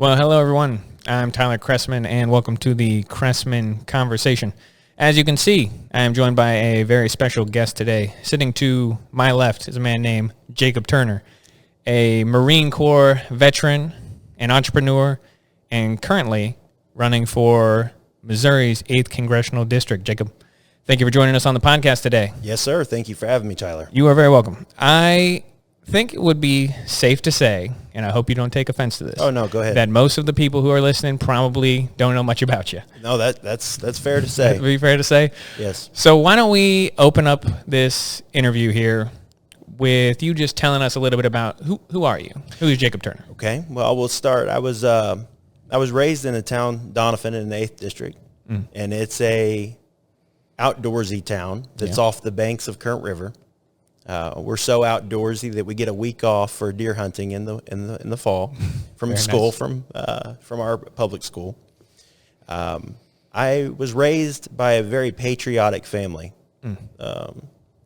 Well, hello, everyone. I'm Tyler Chrestman, and welcome to the Chrestman Conversation. As you can see, I am joined by a very special guest today. Sitting to my left is a man named Jacob Turner, a Marine Corps veteran, an entrepreneur, and currently running for Missouri's 8th Congressional District. Jacob, thank you for joining us on the podcast today. Yes, sir. Thank you for having me, Tyler. You are very welcome. I think it would be safe to say, and I hope you don't take offense to this. Oh, no, go ahead. That most of the people who are listening probably don't know much about you. No, that's fair to say. That would be fair to say? Yes. So why don't we open up this interview here with you just telling us a little bit about who are you? Who is Jacob Turner? Okay. Well, we'll start. I was raised in a town, Doniphan, in the 8th District, and it's a outdoorsy town that's off the banks of Current River. We're so outdoorsy that we get a week off for deer hunting in the fall from school, nice. from our public school. I was raised by a very patriotic family,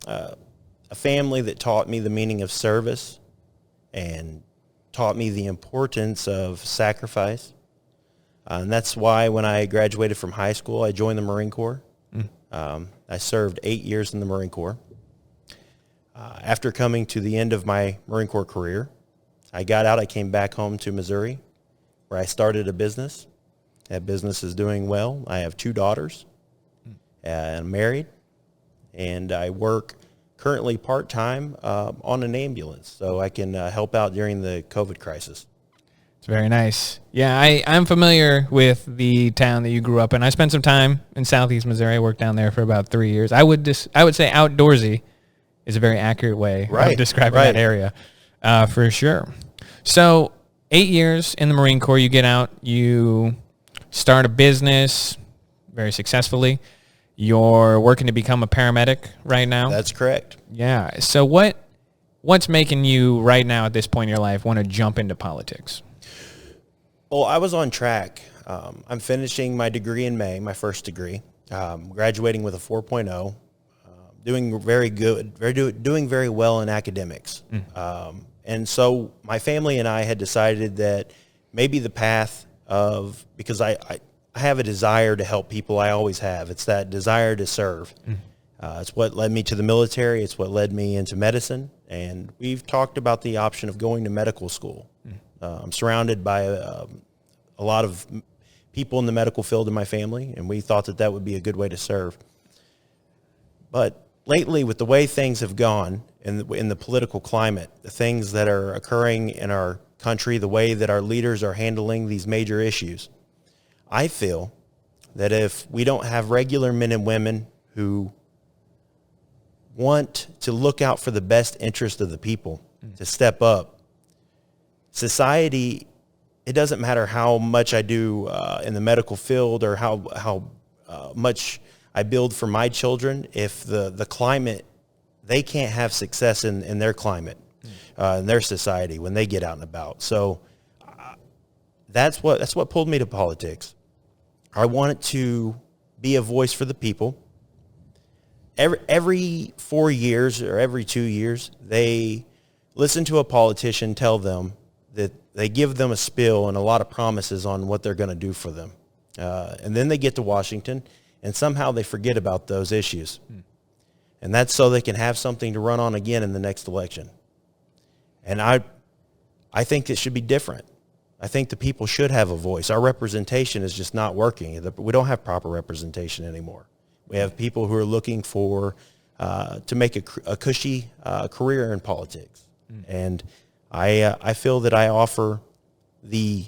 a family that taught me the meaning of service and taught me the importance of sacrifice. And that's why when I graduated from high school, I joined the Marine Corps. I served 8 years in the Marine Corps. After coming to the end of my Marine Corps career, I got out. I came back home to Missouri, where I started a business. That business is doing well. I have 2 daughters. I'm married, and I work currently part-time on an ambulance, so I can help out during the COVID crisis. It's very nice. Yeah, I'm familiar with the town that you grew up in. I spent some time in southeast Missouri. I worked down there for about 3 years. I would say outdoorsy is a very accurate way of describing that area, for sure. So 8 years in the Marine Corps, you get out, you start a business very successfully. You're working to become a paramedic right now. That's correct. Yeah. So what's making you right now at this point in your life want to jump into politics? Well, I was on track. I'm finishing my degree in May, my first degree, graduating with a 4.0. Doing very good, doing very well in academics. And so my family and I had decided that maybe the path of, because I have a desire to help people, I always have. It's that desire to serve. It's what led me to the military. It's what led me into medicine. And we've talked about the option of going to medical school. I'm surrounded by a lot of people in the medical field in my family, and we thought that would be a good way to serve. But lately, with the way things have gone in the political climate, the things that are occurring in our country, the way that our leaders are handling these major issues, I feel that if we don't have regular men and women who want to look out for the best interest of the people, to step up, society, it doesn't matter how much I do in the medical field or how much I build for my children, if the climate, they can't have success in their climate, in their society when they get out and about. So that's what pulled me to politics. I wanted to be a voice for the people. Every 4 years or every 2 years, they listen to a politician tell them that they give them a spiel and a lot of promises on what they're going to do for them. And then they get to Washington, and somehow they forget about those issues. And that's so they can have something to run on again in the next election. And I think it should be different. I think the people should have a voice. Our representation is just not working. We don't have proper representation anymore. We have people who are looking for to make a cushy career in politics. And I feel that I offer the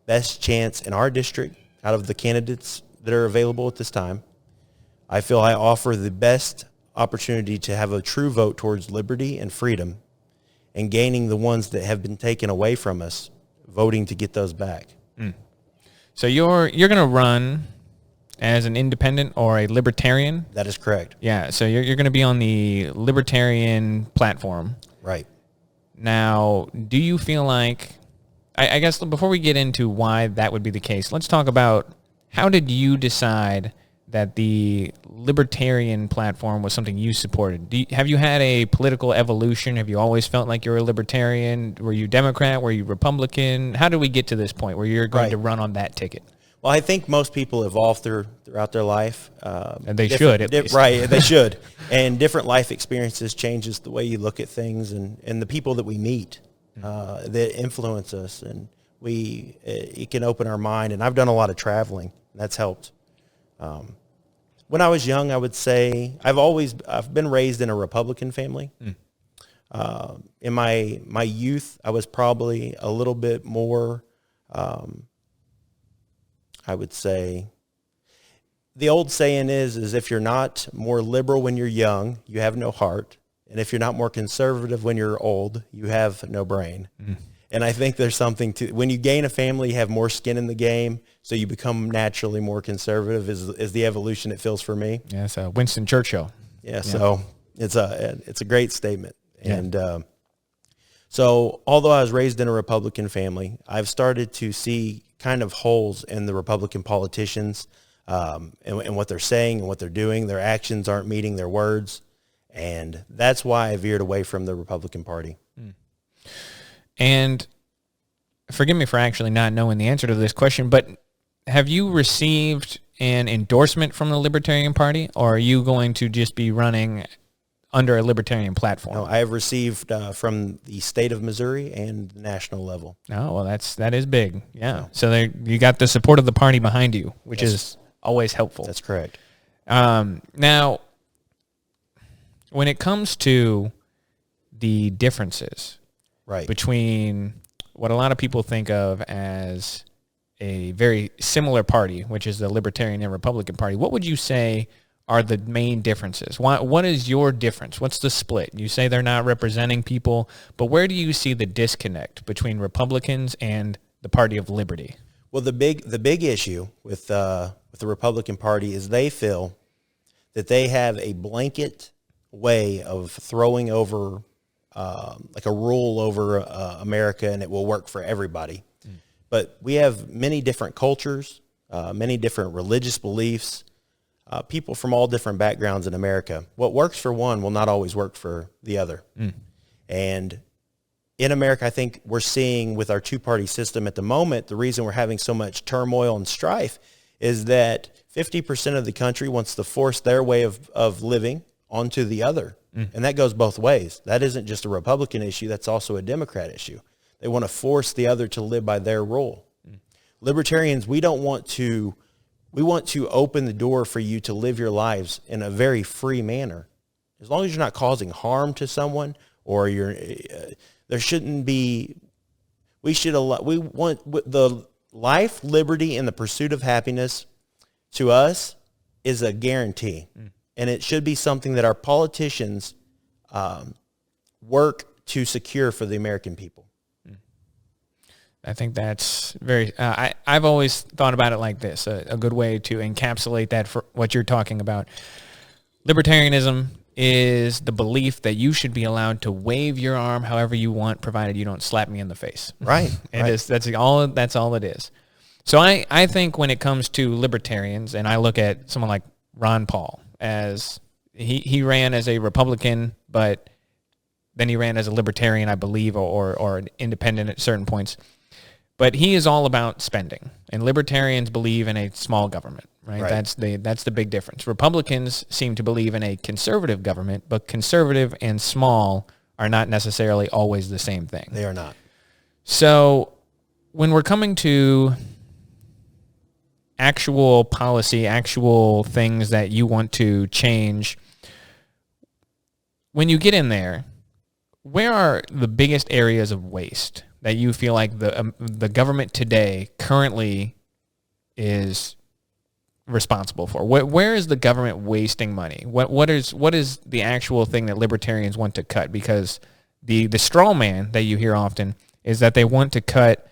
best chance in our district out of the candidates that are available at this time. I feel I offer the best opportunity to have a true vote towards liberty and freedom, and gaining the ones that have been taken away from us, voting to get those back. So you're going to run as an independent or a libertarian? That is correct. Yeah, so you're going to be on the libertarian platform. Right. Now, do you feel like, I guess before we get into why that would be the case, let's talk about how did you decide that the libertarian platform was something you supported. Have you had a political evolution? Have you always felt like you're a libertarian? Were you Democrat? Were you Republican? How did we get to this point where you're going to run on that ticket? Well, I think most people evolve throughout their life. And they should, at least. Right, they should. And different life experiences changes the way you look at things, and the people that we meet that influence us, and it can open our mind. And I've done a lot of traveling, and that's helped. When I was young, I would say I've been raised in a Republican family. In my youth, I was probably a little bit more, I would say, the old saying is if you're not more liberal when you're young, you have no heart. And if you're not more conservative when you're old, you have no brain. And I think there's something to, when you gain a family, you have more skin in the game, so you become naturally more conservative is the evolution it feels for me. Yeah, it's Winston Churchill. Yeah, so it's a great statement. Yeah. And so although I was raised in a Republican family, I've started to see kind of holes in the Republican politicians and what they're saying and what they're doing. Their actions aren't meeting their words, and that's why I veered away from the Republican Party. And forgive me for actually not knowing the answer to this question, but have you received an endorsement from the Libertarian Party, or are you going to just be running under a Libertarian platform? No, I have received from the state of Missouri and the national level. Oh, well, that is big. Yeah. So you got the support of the party behind you, which is always helpful. That's correct. Now, when it comes to the differences between what a lot of people think of as a very similar party, which is the Libertarian and Republican Party, what would you say are the main differences? What is your difference? What's the split? You say they're not representing people, but where do you see the disconnect between Republicans and the Party of Liberty? Well, the big issue with the Republican Party is they feel that they have a blanket way of throwing over like a rule over America, and it will work for everybody. But we have many different cultures, many different religious beliefs, people from all different backgrounds in America. What works for one will not always work for the other. And in America, I think we're seeing with our two-party system at the moment, the reason we're having so much turmoil and strife is that 50% of the country wants to force their way of living onto the other. And that goes both ways. That isn't just a Republican issue. That's also a Democrat issue. They want to force the other to live by their rule. Libertarians, we want to open the door for you to live your lives in a very free manner. As long as you're not causing harm to someone, or there shouldn't be, we want the life, liberty, and the pursuit of happiness to us is a guarantee. And it should be something that our politicians work to secure for the American people. I think that's very, I've always thought about it like this, a good way to encapsulate that for what you're talking about. Libertarianism is the belief that you should be allowed to wave your arm however you want, provided you don't slap me in the face. Right. That's all it is. So I think when it comes to libertarians, and I look at someone like Ron Paul, as he ran as a Republican, but then he ran as a libertarian, I believe, or an independent at certain points. But he is all about spending, and libertarians believe in a small government, right? That's the big difference. Republicans seem to believe in a conservative government, but conservative and small are not necessarily always the same thing. They are not. So when we're coming to actual policy, actual things that you want to change, when you get in there, where are the biggest areas of waste that you feel like the government today currently is responsible for? Where is the government wasting money? What is the actual thing that libertarians want to cut? Because the straw man that you hear often is that they want to cut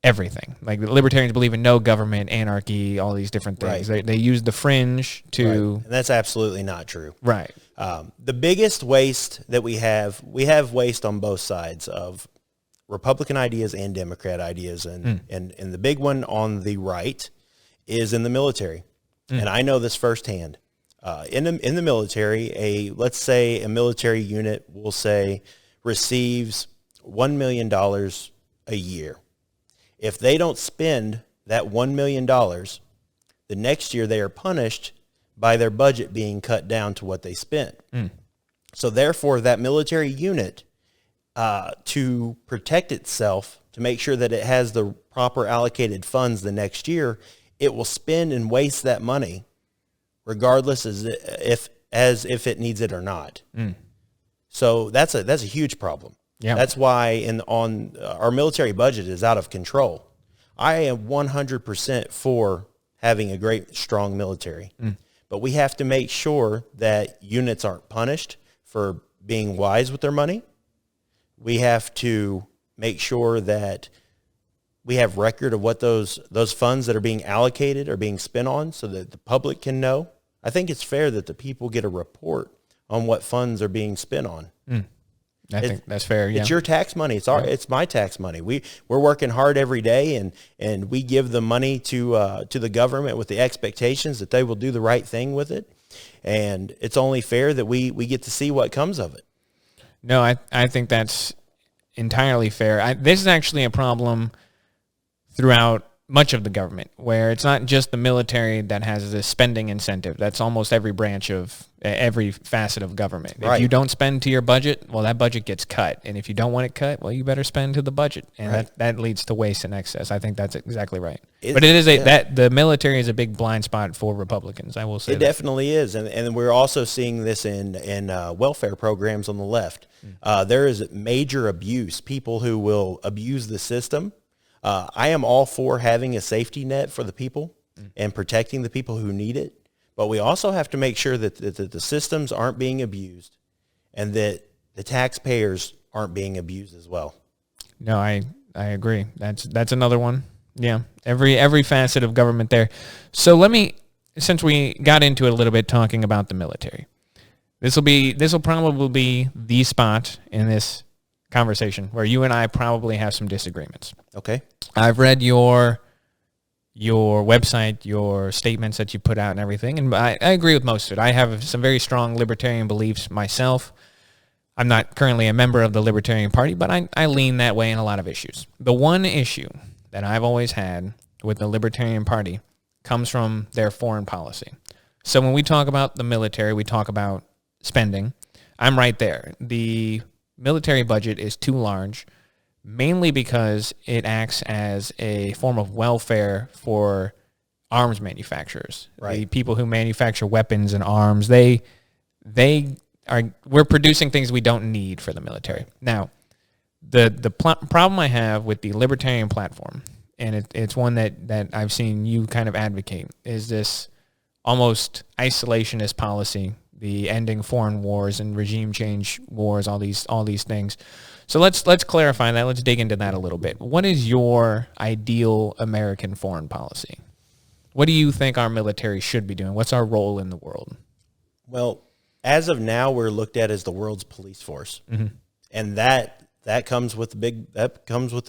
everything. Like the libertarians believe in no government, anarchy, all these different things. Right. They use the fringe to... Right. And that's absolutely not true. Right. The biggest waste that we have waste on both sides of Republican ideas and Democrat ideas. And the big one on the right is in the military. and I know this firsthand. In the military, let's say a military unit will say receives $1 million a year. If they don't spend that $1 million, the next year they are punished by their budget being cut down to what they spent. So therefore, that military unit, to protect itself, to make sure that it has the proper allocated funds the next year, it will spend and waste that money, regardless as if it needs it or not. So that's a huge problem. Yeah. That's why our military budget is out of control. I am 100% for having a great, strong military. But we have to make sure that units aren't punished for being wise with their money. We have to make sure that we have record of what those funds that are being allocated are being spent on, so that the public can know. I think it's fair that the people get a report on what funds are being spent on. I think that's fair. Yeah. It's your tax money. It's my tax money. We're working hard every day, and we give the money to the government with the expectations that they will do the right thing with it. And it's only fair that we get to see what comes of it. No, I think that's entirely fair. This is actually a problem throughout much of the government, where it's not just the military that has this spending incentive. That's almost every branch of every facet of government. Right. If you don't spend to your budget, well, that budget gets cut. And if you don't want it cut, well, you better spend to the budget. And that leads to waste and excess. I think that's exactly right. But it is that the military is a big blind spot for Republicans. I will say it definitely is. And we're also seeing this in welfare programs on the left. There is major abuse, people who will abuse the system. I am all for having a safety net for the people and protecting the people who need it. But we also have to make sure that the systems aren't being abused and that the taxpayers aren't being abused as well. No, I agree. That's another one. Yeah, every facet of government there. So since we got into it a little bit talking about the military, this will probably be the spot in this conversation where you and I probably have some disagreements. Okay. I've read your website, your statements that you put out and everything, and I agree with most of it. I have some very strong libertarian beliefs myself. I'm not currently a member of the Libertarian Party, but I lean that way in a lot of issues. The one issue that I've always had with the Libertarian Party comes from their foreign policy. So when we talk about the military, we talk about spending. I'm right there. The military budget is too large, mainly because it acts as a form of welfare for arms manufacturers. Right. The people who manufacture weapons and arms, we're producing things we don't need for the military. Now, the problem I have with the libertarian platform, and it's one that I've seen you kind of advocate, is this almost isolationist policy, the ending foreign wars and regime change wars, all these things. So let's clarify that. Let's dig into that a little bit. What is your ideal American foreign policy? What do you think our military should be doing? What's our role in the world? Well, as of now, we're looked at as the world's police force, and that comes with the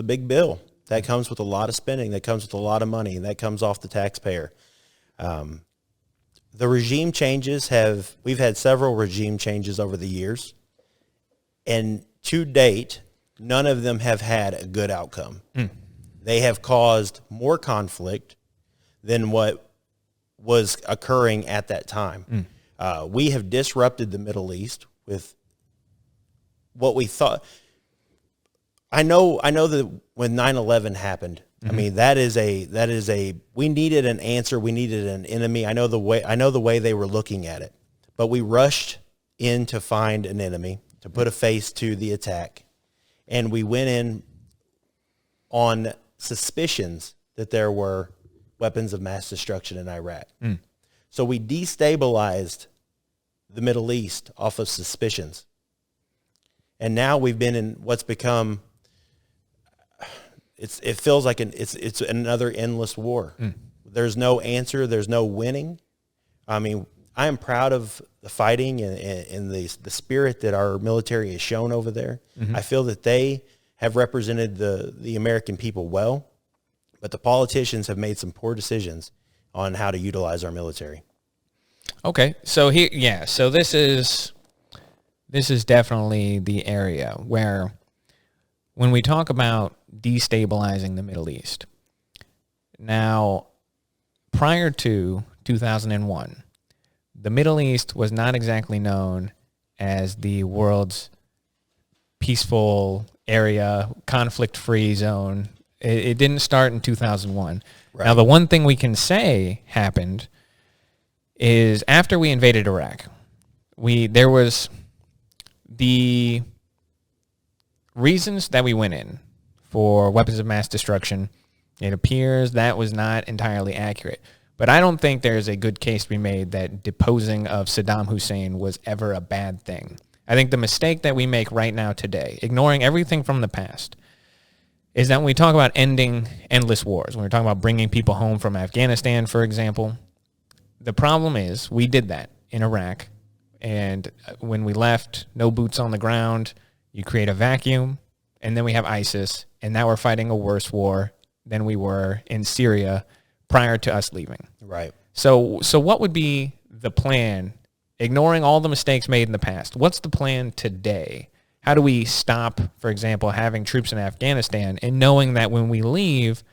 big bill. That comes with a lot of spending. That comes with a lot of money, and that comes off the taxpayer. The regime changes we've had several regime changes over the years, and to date, none of them have had a good outcome. They have caused more conflict than what was occurring at that time. We have disrupted the Middle East with what we thought. I know that when 9/11 happened, I mean, that is a we needed an answer. We needed an enemy. I know the way they were looking at it, but we rushed in to find an enemy, to put a face to the attack. And we went in on suspicions that there were weapons of mass destruction in Iraq. So we destabilized the Middle East off of suspicions. And now we've been in what's become, it feels like it's another endless war. There's no answer. There's no winning. I mean, I am proud of the fighting and the spirit that our military has shown over there. I feel that they have represented the American people well, but the politicians have made some poor decisions. on how to utilize our military. Okay, so so this is definitely the area where when we talk about destabilizing the Middle East. Now, prior to 2001, the Middle East was not exactly known as the world's peaceful area, conflict-free zone. It didn't start in 2001. Right. Now, the one thing we can say happened is after we invaded Iraq, there was the reasons that we went in for weapons of mass destruction. It appears that was not entirely accurate. But I don't think there's a good case to be made that deposing of Saddam Hussein was ever a bad thing. I think the mistake that we make right now today, ignoring everything from the past, is that when we talk about ending endless wars, when we're talking about bringing people home from Afghanistan, for example, the problem is we did that in Iraq. And when we left, no boots on the ground, you create a vacuum, and then we have ISIS, and now we're fighting a worse war than we were in Syria prior to us leaving. Right. So what would be the plan, ignoring all the mistakes made in the past? What's the plan today? How do we stop, for example, having troops in Afghanistan and knowing that when we leave,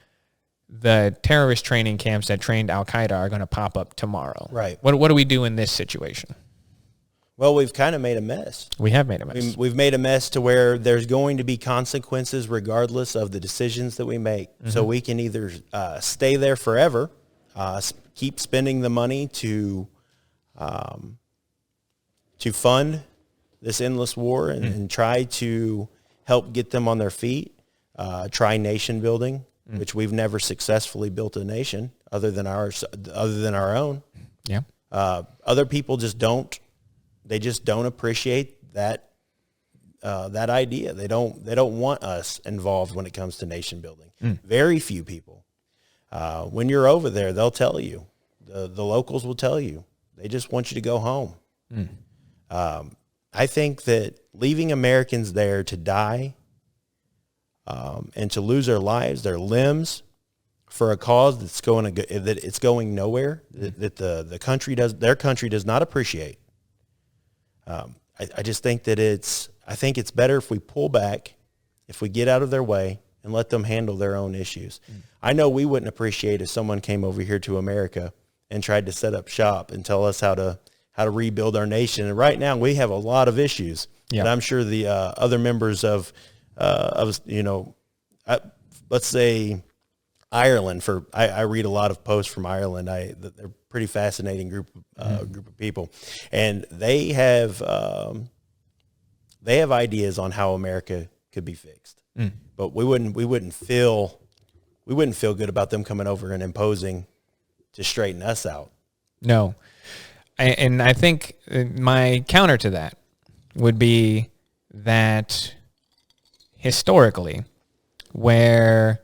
the terrorist training camps that trained Al-Qaeda are going to pop up tomorrow? Right. What do we do in this situation? Well, we've kind of made a mess. We have made a mess. We've made a mess to where there's going to be consequences regardless of the decisions that we make. Mm-hmm. So we can either stay there forever, keep spending the money to fund this endless war and try to help get them on their feet, try nation building, which we've never successfully built a nation other than our own. Yeah. Other people just don't. They just don't appreciate that idea. They don't want us involved when it comes to nation building. Very few people. When you're over there, they'll tell you. The locals will tell you. They just want you to go home. I think that leaving Americans there to die and to lose their lives, their limbs, for a cause that's going nowhere, that their country does not appreciate. I just think that I think it's better if we pull back, if we get out of their way and let them handle their own issues. I know we wouldn't appreciate if someone came over here to America and tried to set up shop and tell us how to rebuild our nation. And right now we have a lot of issues. Yeah. And I'm sure the other members of let's say Ireland. I read a lot of posts from Ireland. They're a pretty fascinating group of people, and they have ideas on how America could be fixed. But we wouldn't feel good about them coming over and imposing to straighten us out. No. And I think my counter to that would be that historically, where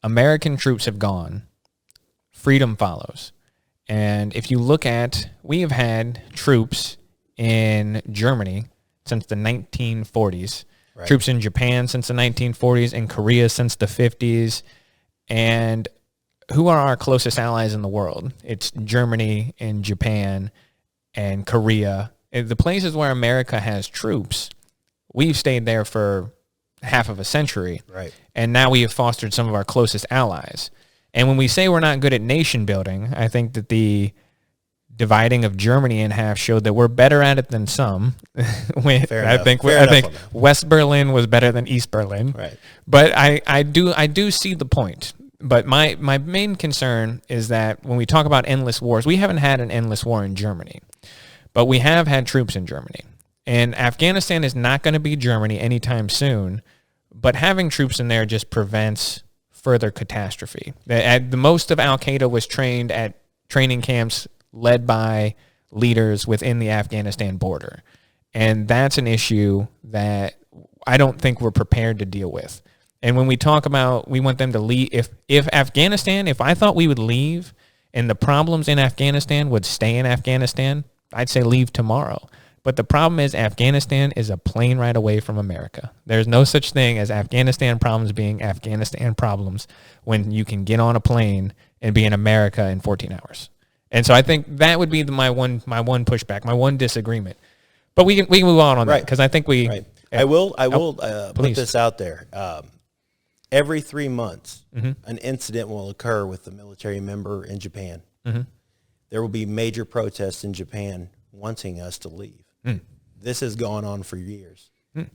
American troops have gone, freedom follows. And if you look at, we have had troops in Germany since the 1940s, right. Troops in Japan since the 1940s, in Korea since the 50s. And who are our closest allies in the world? It's Germany and Japan and Korea. The places where America has troops, we've stayed there for half of a century. Right. And now we have fostered some of our closest allies. And when we say we're not good at nation building, I think that the dividing of Germany in half showed that we're better at it than some. I think West Berlin was better than East Berlin. Right. But I do see the point. But my main concern is that when we talk about endless wars, we haven't had an endless war in Germany, but we have had troops in Germany. And Afghanistan is not going to be Germany anytime soon, but having troops in there just prevents further catastrophe. The most of Al-Qaeda was trained at training camps led by leaders within the Afghanistan border. And that's an issue that I don't think we're prepared to deal with. And when we talk about we want them to leave, if I thought we would leave and the problems in Afghanistan would stay in Afghanistan, I'd say leave tomorrow. But the problem is Afghanistan is a plane ride away from America. There's no such thing as Afghanistan problems being Afghanistan problems when you can get on a plane and be in America in 14 hours. And so I think that would be my one pushback, my one disagreement. But we can move on that because I think we. Right. I will put this out there. Every 3 months, an incident will occur with the military member in Japan. There will be major protests in Japan wanting us to leave. This has gone on for years. Go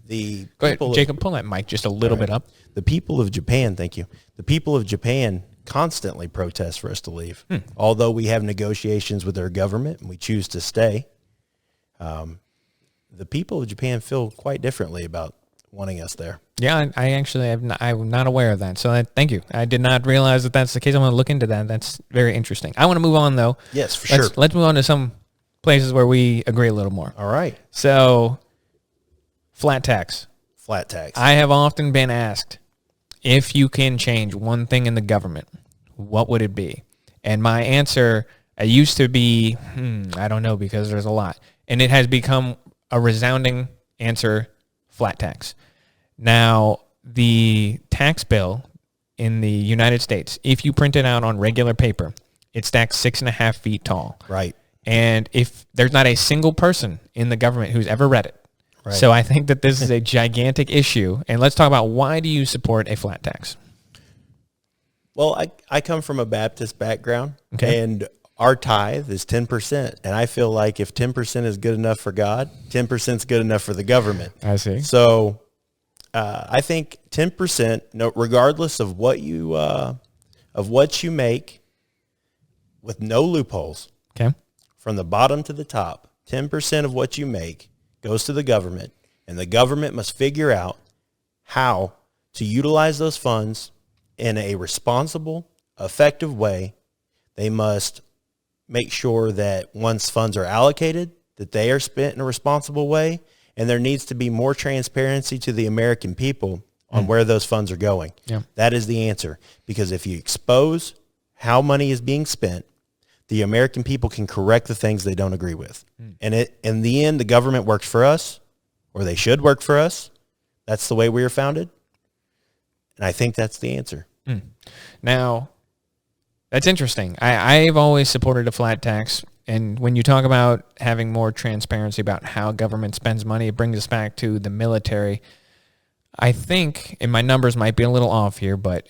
ahead, Jacob, pull that mic just a little bit up. The people of Japan, thank you. The people of Japan constantly protest for us to leave. Although we have negotiations with their government and we choose to stay, the people of Japan feel quite differently about wanting us there. Yeah, I'm not aware of that. So thank you. I did not realize that that's the case. I want to look into that. That's very interesting. I want to move on, though. Yes, for sure. Let's move on to some places where we agree a little more. All right. So, flat tax. Flat tax. I have often been asked, if you can change one thing in the government, what would it be? And my answer used to be, I don't know, because there's a lot. And it has become a resounding answer, flat tax. Now, the tax bill in the United States, if you print it out on regular paper, it stacks 6.5 feet tall. Right. And if there's not a single person in the government who's ever read it. Right. So I think that this is a gigantic issue. And let's talk about, why do you support a flat tax? Well, I come from a Baptist background, and our tithe is 10%. And I feel like if 10% is good enough for God, 10% is good enough for the government. I see. So I think 10%, regardless of what you make, with no loopholes, from the bottom to the top, 10% of what you make goes to the government, and the government must figure out how to utilize those funds in a responsible, effective way. They must make sure that once funds are allocated, that they are spent in a responsible way, and there needs to be more transparency to the American people on where those funds are going. Yeah. That is the answer, because if you expose how money is being spent, the American people can correct the things they don't agree with. And in the end, the government works for us, or they should work for us. That's the way we are founded. And I think that's the answer. Now, that's interesting. I've always supported a flat tax. And when you talk about having more transparency about how government spends money, it brings us back to the military. I think, and my numbers might be a little off here, but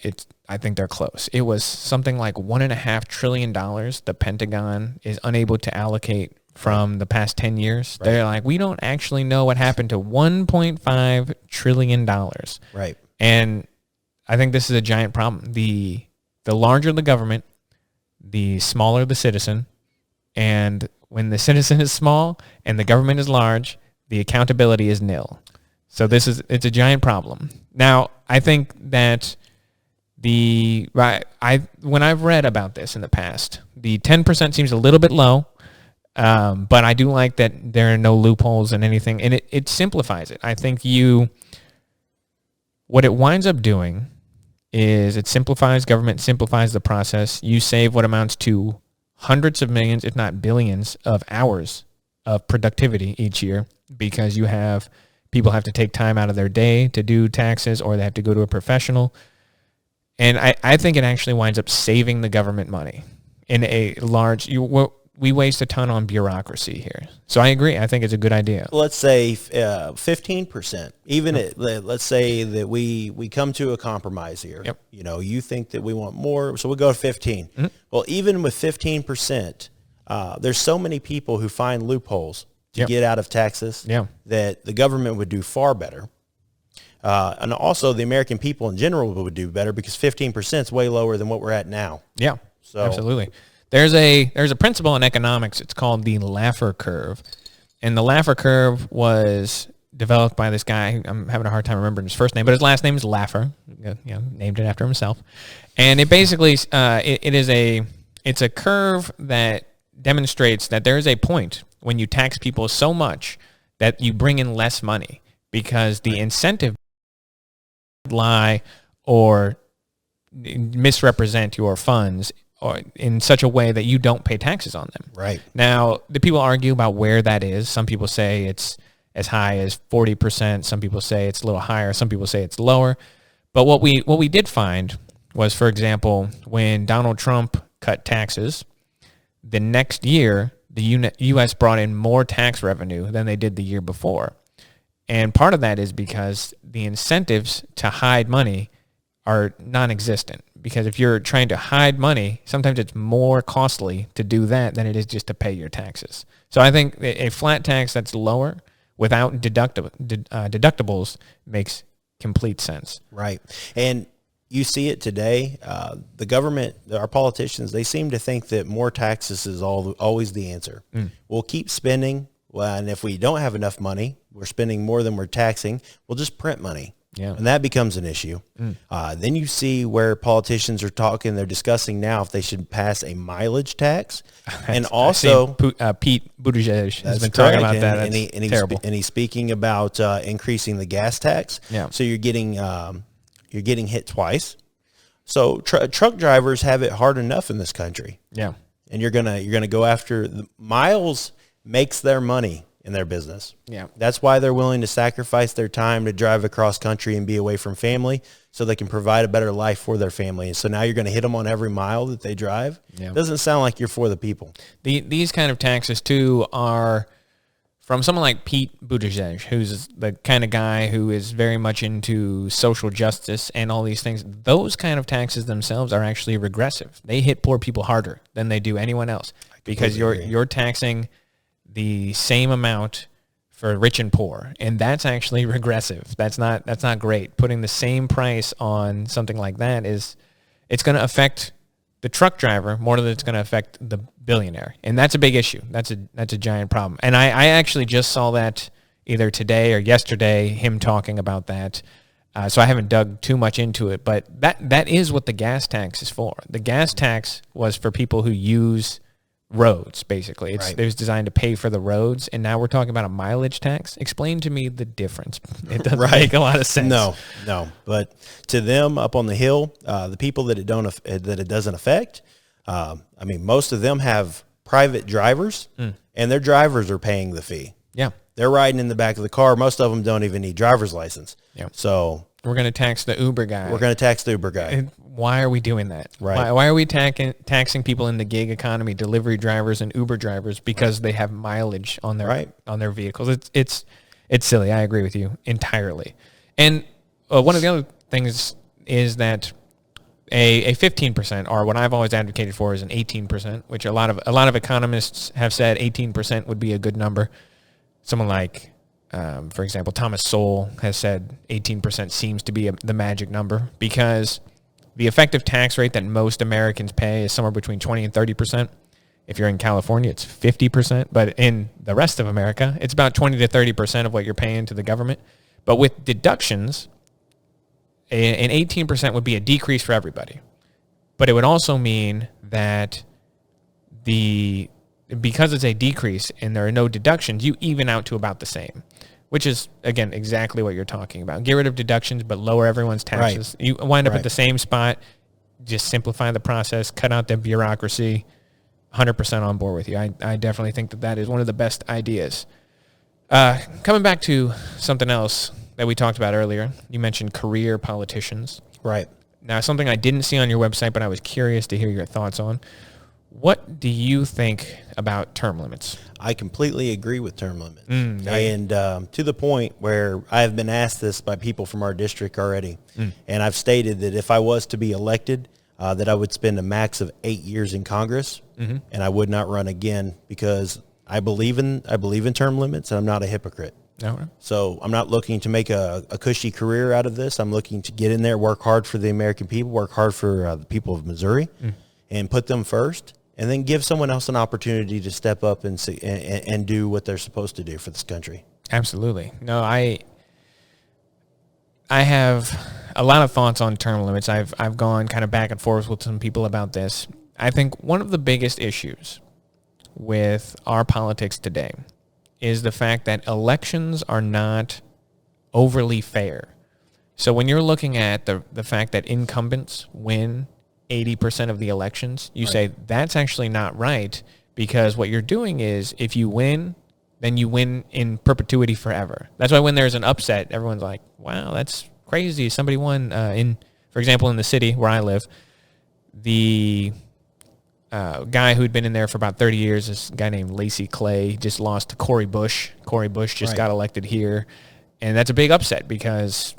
I think they're close. It was something like $1.5 trillion the Pentagon is unable to allocate from the past 10 years. Right. They're like, we don't actually know what happened to $1.5 trillion. Right. And I think this is a giant problem. The larger the government, the smaller the citizen. And when the citizen is small and the government is large, the accountability is nil. So it's a giant problem. Now, I think that when I've read about this in the past, the 10% seems a little bit low, but I do like that there are no loopholes and anything, and it simplifies it. I think what it winds up doing is it simplifies government, simplifies the process. You save what amounts to hundreds of millions, if not billions, of hours of productivity each year, because people have to take time out of their day to do taxes, or they have to go to a professional. And I think it actually winds up saving the government money in a large. We waste a ton on bureaucracy here. So I agree. I think it's a good idea. Let's say 15%. Let's say that we come to a compromise here. Yep. You think that we want more, so we'll go to 15. Mm-hmm. Well, even with 15%, there's so many people who find loopholes to get out of taxes that the government would do far better. And also the American people in general would do better, because 15% is way lower than what we're at now. Yeah, so absolutely. There's a principle in economics. It's called the Laffer Curve. And the Laffer Curve was developed by this guy. I'm having a hard time remembering his first name, but his last name is Laffer. Named it after himself. And it basically it's a curve that demonstrates that there is a point when you tax people so much that you bring in less money, because the incentive lie or misrepresent your funds or in such a way that you don't pay taxes on them. Right. Now, the people argue about where that is. Some people say it's as high as 40%. Some people say it's a little higher. Some people say it's lower. But what we did find was, for example, when Donald Trump cut taxes, the next year, the U.S. brought in more tax revenue than they did the year before. And part of that is because the incentives to hide money are non-existent. Because if you're trying to hide money, sometimes it's more costly to do that than it is just to pay your taxes. So I think a flat tax that's lower without deductibles makes complete sense. Right. And you see it today. The government, our politicians, they seem to think that more taxes is always the answer. We'll keep spending. Well, and if we don't have enough money, we're spending more than we're taxing, we'll just print money. Yeah. And that becomes an issue. Then you see where politicians are talking, they're discussing now if they should pass a mileage tax. And also, Pete Buttigieg has been correct. talking about that. That's terrible. And he's speaking about increasing the gas tax. Yeah. So you're getting hit twice. So truck drivers have it hard enough in this country. Yeah. And you're gonna go after the miles makes their money in their business. Yeah. That's why they're willing to sacrifice their time to drive across country and be away from family so they can provide a better life for their family. And so now you're going to hit them on every mile that they drive. Yeah. It doesn't sound like you're for the people. These kind of taxes, too, are from someone like Pete Buttigieg, who's the kind of guy who is very much into social justice and all these things. Those kind of taxes themselves are actually regressive. They hit poor people harder than they do anyone else because you're taxing the same amount for rich and poor, and that's actually regressive. That's not great. Putting the same price on something like that it's going to affect the truck driver more than it's going to affect the billionaire, and that's a big issue. That's a giant problem. And I actually just saw that either today or yesterday, him talking about that. So I haven't dug too much into it, but that is what the gas tax is for. The gas tax was for people who use roads, basically. It was designed to pay for the roads, and now we're talking about a mileage tax. Explain to me the difference. It doesn't make a lot of sense. No. But to them up on the hill, the people that it doesn't affect, most of them have private drivers, and their drivers are paying the fee. Yeah. They're riding in the back of the car. Most of them don't even need driver's license. Yeah. So we're going to tax the Uber guy. And why are we doing that? Right. Why are we taxing people in the gig economy, delivery drivers and Uber drivers, because they have mileage on their vehicles? It's silly. I agree with you entirely. And one of the other things is that a 15%, or what I've always advocated for, is an 18%, which a lot of economists have said 18% would be a good number. Someone like, for example, Thomas Sowell has said 18% seems to be the magic number, because the effective tax rate that most Americans pay is somewhere between 20 and 30%. If you're in California, it's 50%. But in the rest of America, it's about 20 to 30% of what you're paying to the government. But with deductions, an 18% would be a decrease for everybody. But it would also mean that because it's a decrease and there are no deductions, you even out to about the same, which is, again, exactly what you're talking about. Get rid of deductions, but lower everyone's taxes. Right. You wind up at the same spot. Just simplify the process, cut out the bureaucracy. 100% on board with you. I definitely think that is one of the best ideas. Coming back to something else that we talked about earlier, you mentioned career politicians. Right. Now, something I didn't see on your website, but I was curious to hear your thoughts on. What do you think about term limits? I completely agree with term limits. And to the point where I have been asked this by people from our district already. And I've stated that if I was to be elected, that I would spend a max of 8 years in Congress, and I would not run again, because I believe in term limits, and I'm not a hypocrite. No. So I'm not looking to make a cushy career out of this. I'm looking to get in there, work hard for the American people, work hard for the people of Missouri, and put them first, and then give someone else an opportunity to step up and do what they're supposed to do for this country. Absolutely. No, I have a lot of thoughts on term limits. I've gone kind of back and forth with some people about this. I think one of the biggest issues with our politics today is the fact that elections are not overly fair. So when you're looking at the fact that incumbents win 80% of the elections, you say that's actually not right, because what you're doing is if you win, then you win in perpetuity forever. That's why when there's an upset, everyone's like, wow, that's crazy. Somebody won. For example, in the city where I live, the guy who'd been in there for about 30 years, this guy named Lacey Clay, just lost to Cory Bush. Cory Bush just got elected here. And that's a big upset because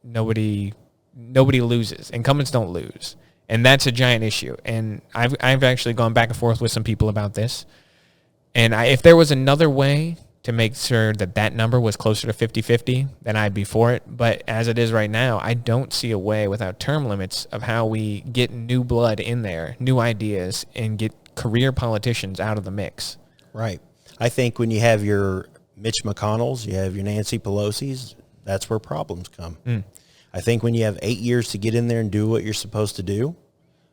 nobody loses. Incumbents don't lose. And that's a giant issue. And I've actually gone back and forth with some people about this. And if there was another way to make sure that number was closer to 50-50, then I'd be for it. But as it is right now, I don't see a way without term limits of how we get new blood in there, new ideas, and get career politicians out of the mix. Right. I think when you have your Mitch McConnells, you have your Nancy Pelosi's, that's where problems come. I think when you have 8 years to get in there and do what you're supposed to do,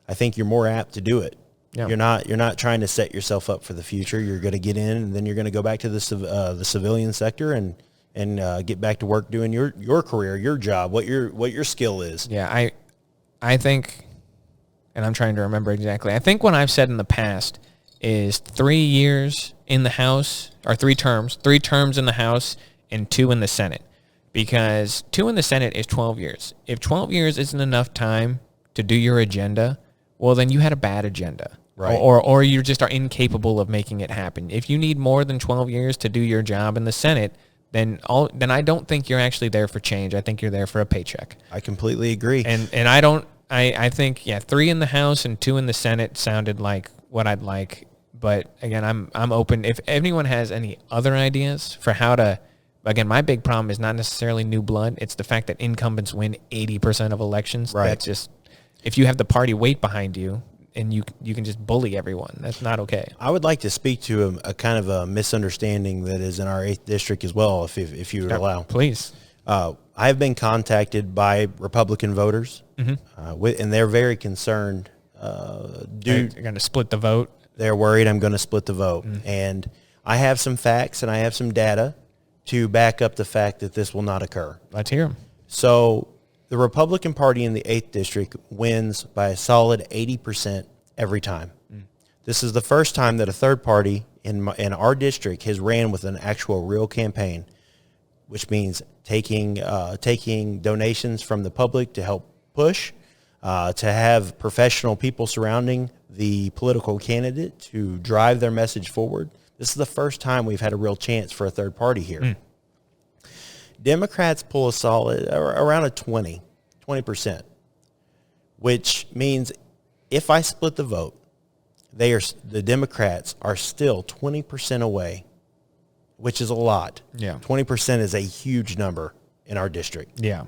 I think you're more apt to do it. Yeah. You're not trying to set yourself up for the future. You're going to get in, and then you're going to go back to the civilian sector and get back to work doing your career, your job, what your skill is. Yeah, I think, and I'm trying to remember exactly. I think what I've said in the past is 3 years in the House, or 3 terms in the House and 2 in the Senate, because 2 in the Senate is 12 years. If 12 years isn't enough time to do your agenda, well, then you had a bad agenda. Right. Or you just are incapable of making it happen. If you need more than 12 years to do your job in the Senate, then I don't think you're actually there for change. I think you're there for a paycheck. I completely agree. And I think 3 in the House and 2 in the Senate sounded like what I'd like. But again, I'm open. If anyone has any other ideas for how to, again, my big problem is not necessarily new blood. It's the fact that incumbents win 80% of elections. Right. That's just, if you have the party weight behind you, and you can just bully everyone. That's not okay. I would like to speak to a kind of a misunderstanding that is in our 8th district as well, if you would allow. Please. I've been contacted by Republican voters, and they're very concerned. They're going to split the vote? They're worried I'm going to split the vote. And I have some facts and I have some data to back up the fact that this will not occur. Let's hear them. So the Republican Party in the 8th District wins by a solid 80% every time. This is the first time that a third party in our district has ran with an actual real campaign, which means taking donations from the public to help push, to have professional people surrounding the political candidate to drive their message forward. This is the first time we've had a real chance for a third party here. Democrats pull a solid around a 20%, which means if I split the vote, the Democrats are still 20% away, which is a lot. Yeah, 20% is a huge number in our district. Yeah.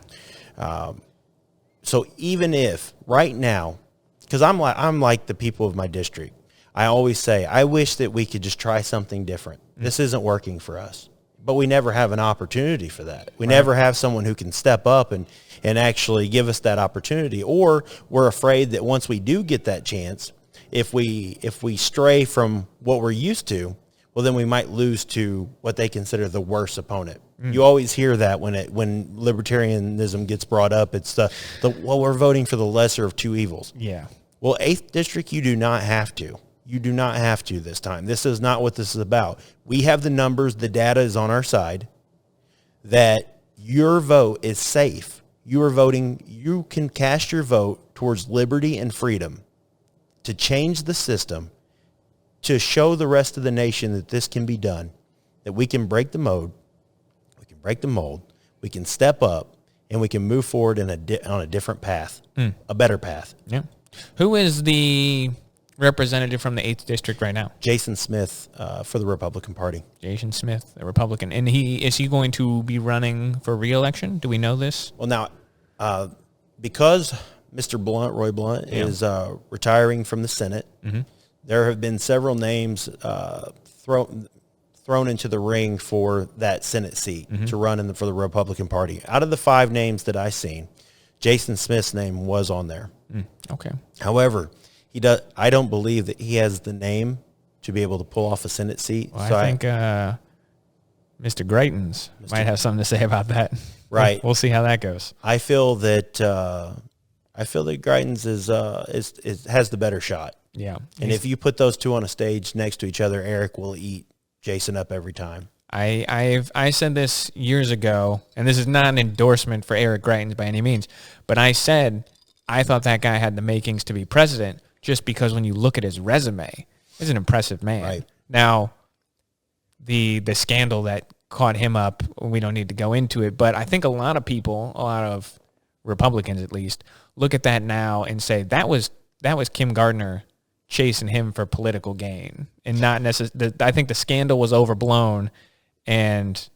So even if right now, because I'm like the people of my district, I always say I wish that we could just try something different. This isn't working for us. But we never have an opportunity for that. We never have someone who can step up and actually give us that opportunity. Or we're afraid that once we do get that chance, if we stray from what we're used to, well, then we might lose to what they consider the worst opponent. You always hear that when libertarianism gets brought up. It's well, we're voting for the lesser of two evils. Yeah. Well, 8th District, you do not have to. You do not have to this time. This is not what this is about. We have the numbers. The data is on our side that your vote is safe. You are voting. You can cast your vote towards liberty and freedom to change the system, to show the rest of the nation that this can be done, that we can break the mold, we can step up, and we can move forward on a different path, a better path. Yeah. Who is the representative from the 8th District right now? Jason Smith for the Republican Party. Jason Smith, the Republican. And is he going to be running for re-election? Do we know this? Well, now, because Mr. Blunt, Roy Blunt, is retiring from the Senate, there have been several names thrown into the ring for that Senate seat to run for the Republican Party. Out of the 5 names that I've seen, Jason Smith's name was on there. Okay. However, I don't believe that he has the name to be able to pull off a Senate seat. Well, I think Mr. Greitens might have something to say about that. Right. We'll see how that goes. I feel that I feel that Greitens has the better shot. Yeah. And if you put those two on a stage next to each other, Eric will eat Jason up every time. I said this years ago, and this is not an endorsement for Eric Greitens by any means, but I said I thought that guy had the makings to be president just because when you look at his resume, he's an impressive man. Right. Now, the scandal that caught him up, we don't need to go into it, but I think a lot of people, a lot of Republicans at least, look at that now and say that was Kim Gardner chasing him for political gain, and not necessarily. I think the scandal was overblown, and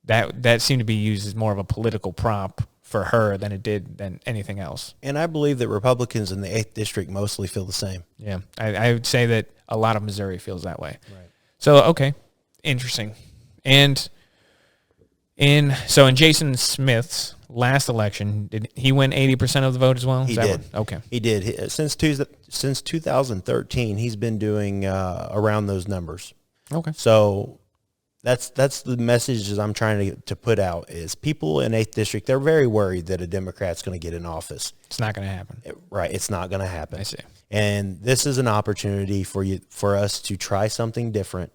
that seemed to be used as more of a political prop for her than anything else. And I believe that Republicans in the 8th District mostly feel the same. Yeah, I would say that a lot of Missouri feels that way. Right. So, okay, interesting. And in Jason Smith's last election, did he win 80% of the vote as well? He did. Okay. He did. Since 2013, he's been doing around those numbers. Okay. So that's the message that I'm trying to put out is people in 8th District, they're very worried that a Democrat's going to get in office. It's not going to happen. Right. It's not going to happen. I see. And this is an opportunity for us to try something different.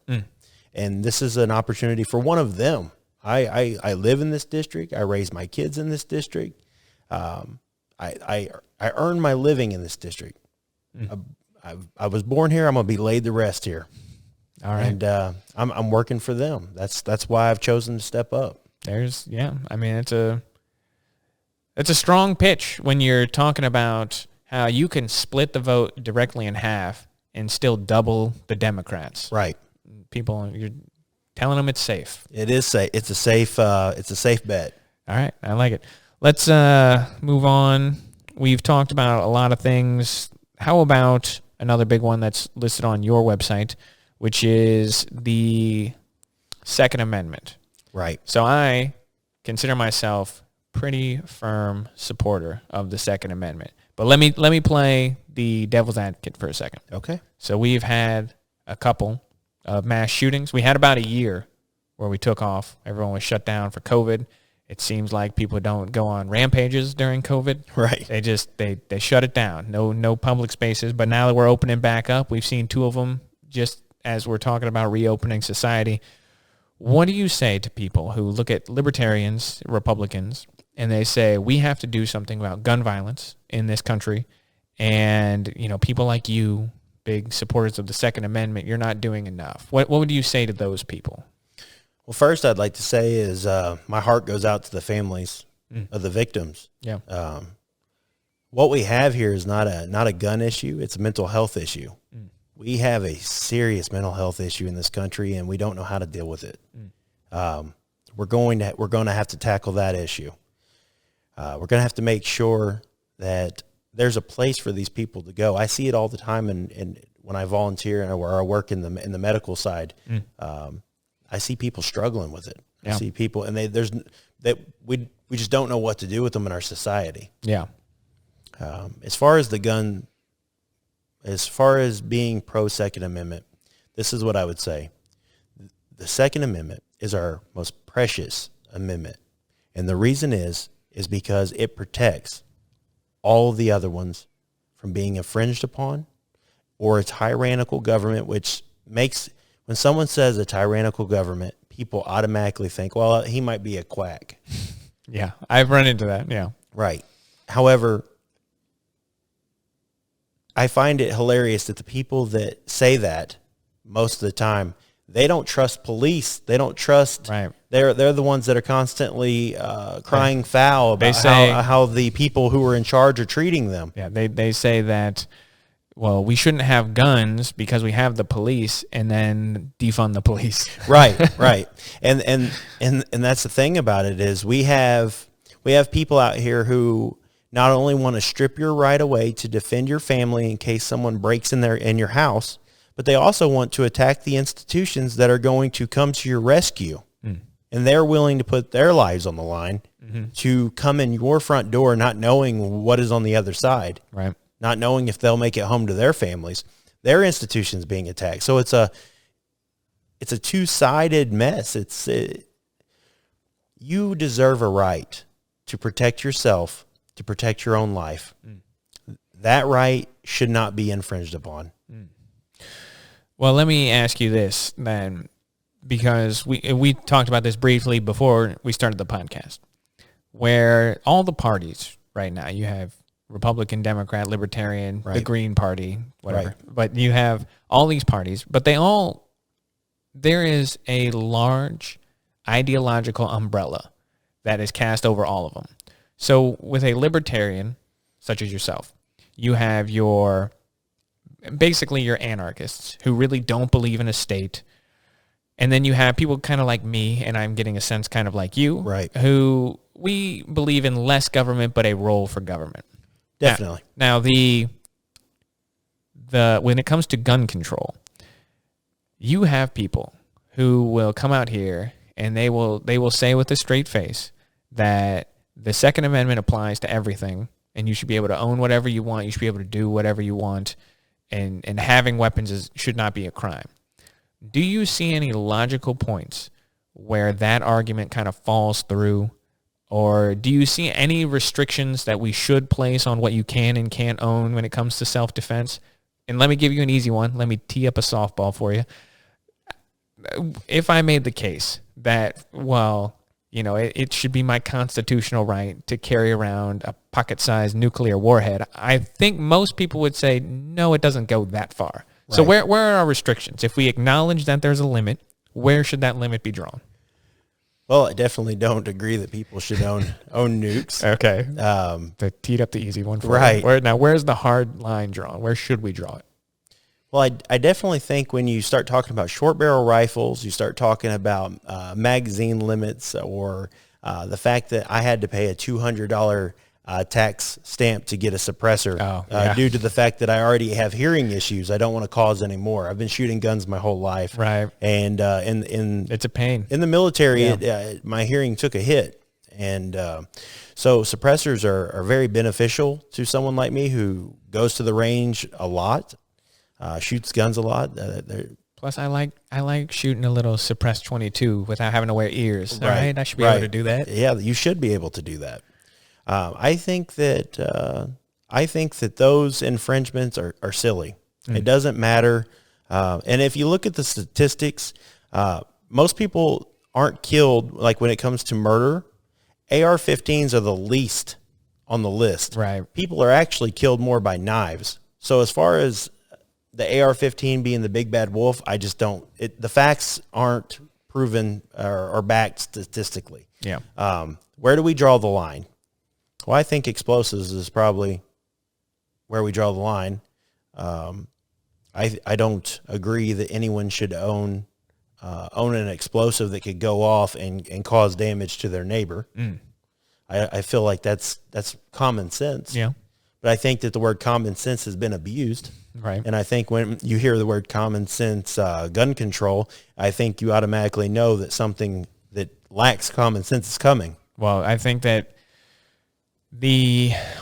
And this is an opportunity for one of them. I live in this district. I raise my kids in this district. I earn my living in this district. I was born here. I'm going to be laid to rest here. All right. And I'm working for them. That's why I've chosen to step up. I mean, it's a strong pitch when you're talking about how you can split the vote directly in half and still double the Democrats. Right. People, you're telling them it's safe. It is safe. It's a safe bet. All right. I like it. Let's move on. We've talked about a lot of things. How about another big one that's listed on your website, which is the Second Amendment? Right. So I consider myself pretty firm supporter of the Second Amendment. But let me play the devil's advocate for a second. Okay. So we've had a couple of mass shootings. We had about a year where we took off. Everyone was shut down for COVID. It seems like people don't go on rampages during COVID. Right. They just they shut it down. No public spaces. But now that we're opening back up, we've seen two of them just as we're talking about reopening society. What do you say to people who look at libertarians, Republicans, and they say we have to do something about gun violence in this country, and people like you, big supporters of the Second Amendment, you're not doing enough? What would you say to those people? Well, first I'd like to say is my heart goes out to the families of the victims. Yeah. What we have here is not a gun issue. It's a mental health issue. We have a serious mental health issue in this country, and we don't know how to deal with it. We're going to have to tackle that issue. We're going to have to make sure that there's a place for these people to go. I see it all the time, and when I volunteer or I work in the medical side, I see people struggling with it. Yeah. I see people, and we just don't know what to do with them in our society. Yeah. As far as being pro Second Amendment, this is what I would say. The Second Amendment is our most precious amendment. And the reason is because it protects all of the other ones from being infringed upon, or a tyrannical government, which makes, when someone says a tyrannical government, people automatically think, well, he might be a quack. Yeah. I've run into that. Yeah. Right. However, I find it hilarious that the people that say that most of the time, they don't trust police. They don't trust. Right. They're the ones that are constantly crying foul about how the people who are in charge are treating them. Yeah. They say that, well, we shouldn't have guns because we have the police, and then defund the police. Right. Right. And that's the thing about it is we have people out here who not only want to strip your right away to defend your family in case someone breaks in your house, but they also want to attack the institutions that are going to come to your rescue. And they're willing to put their lives on the line to come in your front door, not knowing what is on the other side, Right. not knowing if they'll make it home to their families. Their institution's being attacked. So it's a two-sided mess. You deserve a right to protect yourself, to to protect your own life, that right should not be infringed upon. Well, let me ask you this then, because we talked about this briefly before we started the podcast, where all the parties right now, you have Republican, Democrat, Libertarian, the Green Party, whatever. Right. But you have all these parties, but there is a large ideological umbrella that is cast over all of them. So with a libertarian, such as yourself, you have basically your anarchists who really don't believe in a state. And then you have people kind of like me, and I'm getting a sense kind of like you, who we believe in less government, but a role for government. Definitely. Now the when it comes to gun control, you have people who will come out here and they will say with a straight face that the Second Amendment applies to everything, and you should be able to own whatever you want. You should be able to do whatever you want, and having weapons should not be a crime. Do you see any logical points where that argument kind of falls through? Or do you see any restrictions that we should place on what you can and can't own when it comes to self-defense? And let me give you an easy one. Let me tee up a softball for you. If I made the case that, well, you know, it should be my constitutional right to carry around a pocket-sized nuclear warhead, I think most people would say, no, it doesn't go that far. Right. So where are our restrictions? If we acknowledge that there's a limit, where should that limit be drawn? Well, I definitely don't agree that people should own nukes. Okay. They teed up the easy one for you. Where's the hard line drawn? Where should we draw it? Well, I definitely think when you start talking about short barrel rifles, you start talking about magazine limits, or the fact that I had to pay a $200 tax stamp to get a suppressor due to the fact that I already have hearing issues. I don't want to cause any more. I've been shooting guns my whole life. Right. And it's a pain. In the military, my hearing took a hit. And so suppressors are very beneficial to someone like me who goes to the range a lot, shoots guns a lot. Plus, I like shooting a little suppressed 22 without having to wear ears. All right, I should be able to do that. Yeah, you should be able to do that. I think that those infringements are silly. It doesn't matter. And if you look at the statistics, most people aren't killed, like when it comes to murder. AR-15s are the least on the list. Right. People are actually killed more by knives. So as far as the AR-15 being the big bad wolf, I just don't. The facts aren't proven or backed statistically. Yeah. Where do we draw the line? Well, I think explosives is probably where we draw the line. I don't agree that anyone should own an explosive that could go off and cause damage to their neighbor. I feel like that's common sense. Yeah. But I think that the word common sense has been abused. Right. And I think when you hear the word common sense gun control, I think you automatically know that something that lacks common sense is coming. Well, I think that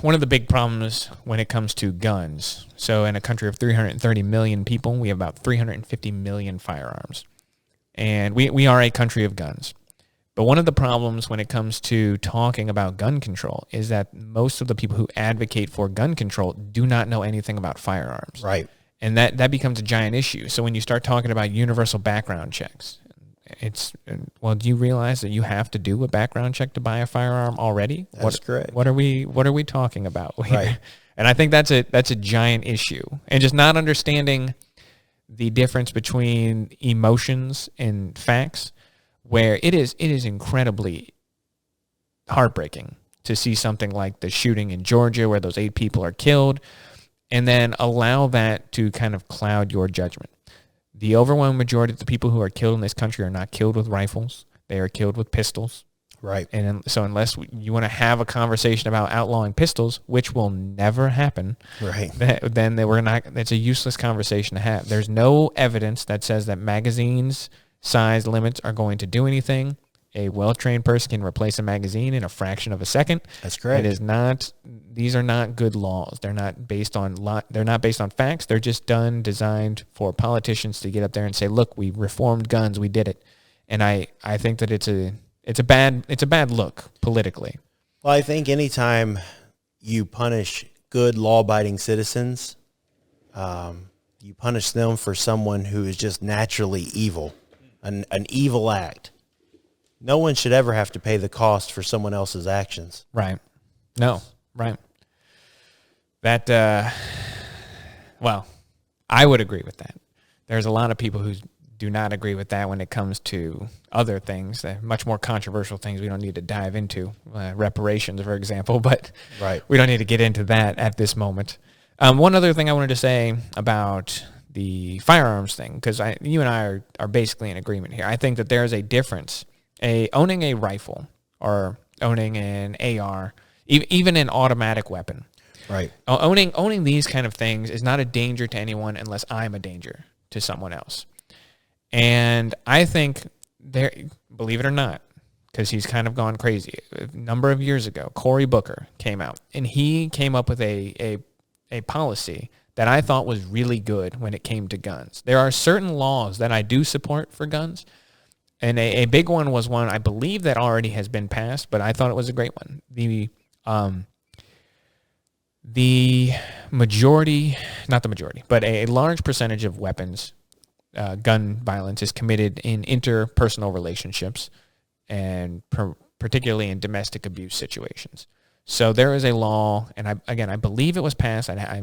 one of the big problems when it comes to guns, so in a country of 330 million people, we have about 350 million firearms. And we are a country of guns. But one of the problems when it comes to talking about gun control is that most of the people who advocate for gun control do not know anything about firearms. Right. And that becomes a giant issue. So when you start talking about universal background checks, do you realize that you have to do a background check to buy a firearm already? That's correct. What are we talking about here? Right. And I think that's a giant issue. And just not understanding the difference between emotions and facts, where it is incredibly heartbreaking to see something like the shooting in Georgia where those 8 people are killed, and then allow that to kind of cloud your judgment. The overwhelming majority of the people who are killed in this country are not killed with rifles. They are killed with pistols. Right. And so unless you want to have a conversation about outlawing pistols, which will never happen, right, then it's a useless conversation to have. There's no evidence that says that magazines size limits are going to do anything. A well-trained person can replace a magazine in a fraction of a second. That's correct. These are not good laws. They're not based on facts. They're just designed for politicians to get up there and say, "Look, we reformed guns. We did it." And I think that it's a bad look politically. Well, I think anytime you punish good law-abiding citizens. You punish them for someone who is just naturally evil, an evil act. No one should ever have to pay the cost for someone else's actions. Right. No. Right. That, well, I would agree with that. There's a lot of people who do not agree with that when it comes to other things, much more controversial things we don't need to dive into, reparations, for example, but right. We don't need to get into that at this moment. One other thing I wanted to say about the firearms thing, because you and I are basically in agreement here. I think that there is a difference. Owning a rifle or owning an AR, even an automatic weapon. Right. Owning these kind of things is not a danger to anyone unless I'm a danger to someone else. And I think believe it or not, because he's kind of gone crazy, a number of years ago, Cory Booker came out, and he came up with a policy that I thought was really good when it came to guns. There are certain laws that I do support for guns, and a big one was one I believe that already has been passed, but I thought it was a great one. The majority, not the majority, but a large percentage of weapons, gun violence is committed in interpersonal relationships, and particularly in domestic abuse situations. So there is a law, and I believe it was passed. I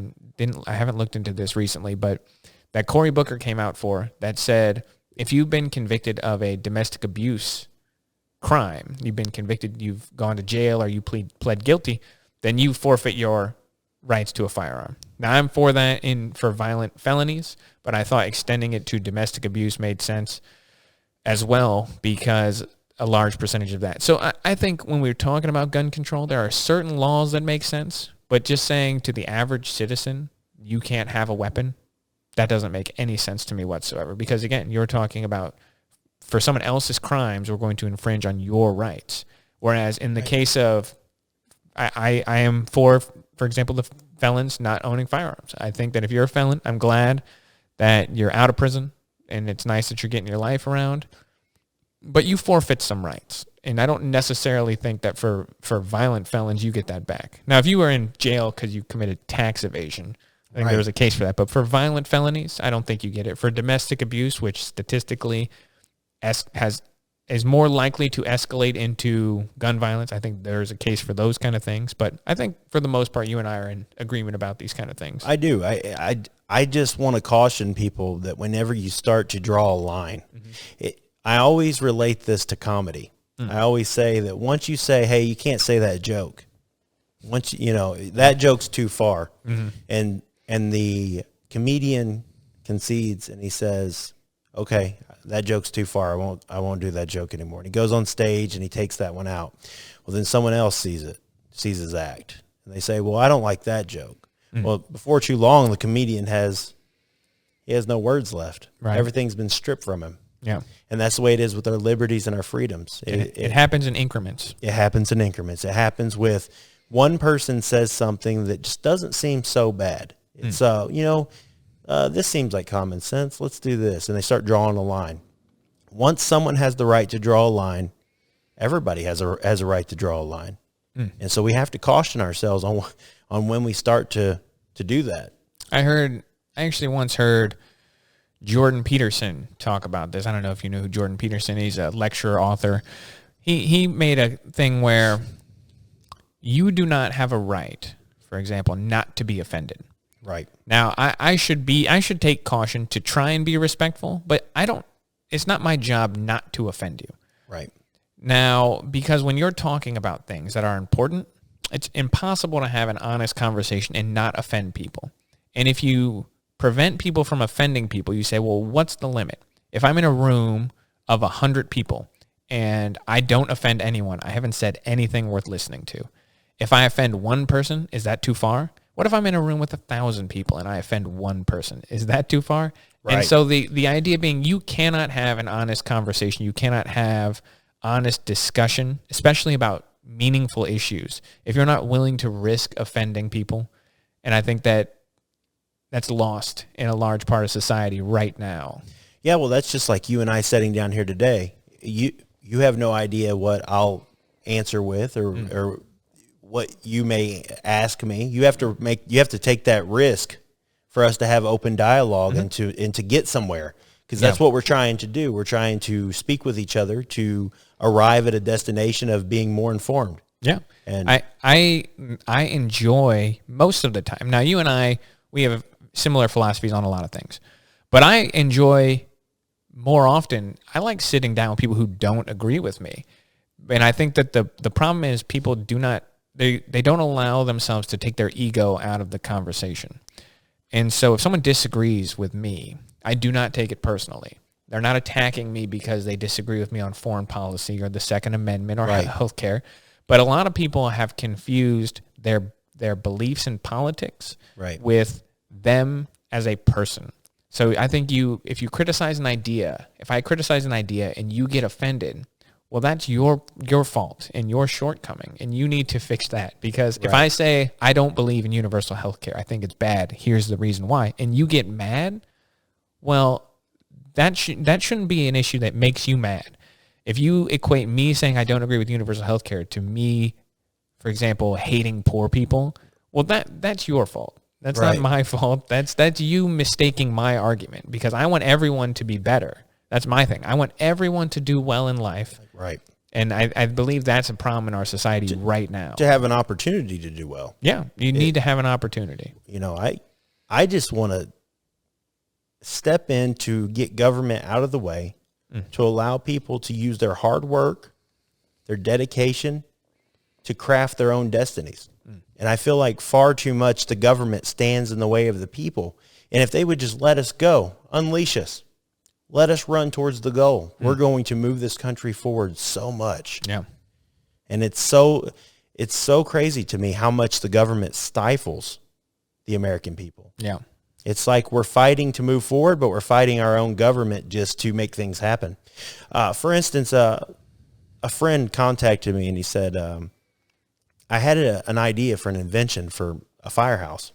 haven't looked into this recently, but that Cory Booker came out for that said, if you've been convicted of a domestic abuse crime, you've gone to jail, or you pled guilty, then you forfeit your rights to a firearm. Now, I'm for that for violent felonies, but I thought extending it to domestic abuse made sense as well, because a large percentage of that. So I think when we're talking about gun control, there are certain laws that make sense, but just saying to the average citizen, you can't have a weapon, that doesn't make any sense to me whatsoever. Because again, you're talking about, for someone else's crimes, we're going to infringe on your rights. Whereas in the case of, I am for example, the felons not owning firearms. I think that if you're a felon, I'm glad that you're out of prison, and it's nice that you're getting your life around, but you forfeit some rights. And I don't necessarily think that for violent felons, you get that back. Now, if you were in jail because you committed tax evasion, I think there was a case for that. But for violent felonies, I don't think you get it. For domestic abuse, which statistically is more likely to escalate into gun violence, I think there's a case for those kind of things. But I think for the most part, you and I are in agreement about these kind of things. I do. I just want to caution people that whenever you start to draw a line, I always relate this to comedy. I always say that once you say, hey, you can't say that joke, once that joke's too far. And the comedian concedes, and he says, okay, that joke's too far. I won't do that joke anymore. And he goes on stage and he takes that one out. Well, then someone else sees his act, and they say, well, I don't like that joke. Well, before too long, the comedian has no words left. Right. Everything's been stripped from him. Yeah. And that's the way it is with our liberties and our freedoms. It happens in increments. It happens in increments. It happens with one person says something that just doesn't seem so bad. It's, this seems like common sense. Let's do this. And they start drawing a line. Once someone has the right to draw a line, everybody has a right to draw a line. And so we have to caution ourselves on when we start to do that. I actually once heard Jordan Peterson talk about this. I don't know if you know who Jordan Peterson is. He's a lecturer, author. He made a thing where you do not have a right, for example, not to be offended. Right. Now, I should take caution to try and be respectful, but it's not my job not to offend you. Right. Now, because when you're talking about things that are important, it's impossible to have an honest conversation and not offend people. And if you prevent people from offending people, you say, well, what's the limit? If I'm in a room of 100 people and I don't offend anyone, I haven't said anything worth listening to. If I offend one person, is that too far? What if I'm in a room with 1,000 people and I offend one person? Is that too far? Right. And so the idea being, you cannot have an honest conversation. You cannot have honest discussion, especially about meaningful issues, if you're not willing to risk offending people. And I think that's lost in a large part of society right now. Yeah, well, that's just like you and I sitting down here today. You have no idea what I'll answer with or what you may ask me. You have to take that risk for us to have open dialogue and to get somewhere, because that's what we're trying to do. We're trying to speak with each other to arrive at a destination of being more informed. Yeah. And I enjoy most of the time. Now, you and I, we have similar philosophies on a lot of things, but I enjoy more often, I like sitting down with people who don't agree with me. And I think that the problem is people they don't allow themselves to take their ego out of the conversation. And so if someone disagrees with me, I do not take it personally. They're not attacking me because they disagree with me on foreign policy or the Second Amendment or healthcare. But a lot of people have confused their beliefs in politics with them as a person. So I think if you criticize an idea, if I criticize an idea and you get offended, well, that's your fault and your shortcoming, and you need to fix that. Because if I say I don't believe in universal health care, I think it's bad, here's the reason why, and you get mad, well, that shouldn't be an issue that makes you mad. If you equate me saying I don't agree with universal health care to me, for example, hating poor people, well, that's your fault. That's not my fault. That's you mistaking my argument, because I want everyone to be better. That's my thing. I want everyone to do well in life. Right. And I believe that's a problem in our society right now. To have an opportunity to do well. Yeah, you need to have an opportunity. You know, I just want to step in to get government out of the way, to allow people to use their hard work, their dedication to craft their own destinies. And I feel like far too much the government stands in the way of the people. And if they would just let us go, unleash us, let us run towards the goal, we're going to move this country forward so much. Yeah. And it's so crazy to me how much the government stifles the American people. Yeah. It's like we're fighting to move forward, but we're fighting our own government just to make things happen. For instance, a friend contacted me and he said, I had an idea for an invention for a firehouse.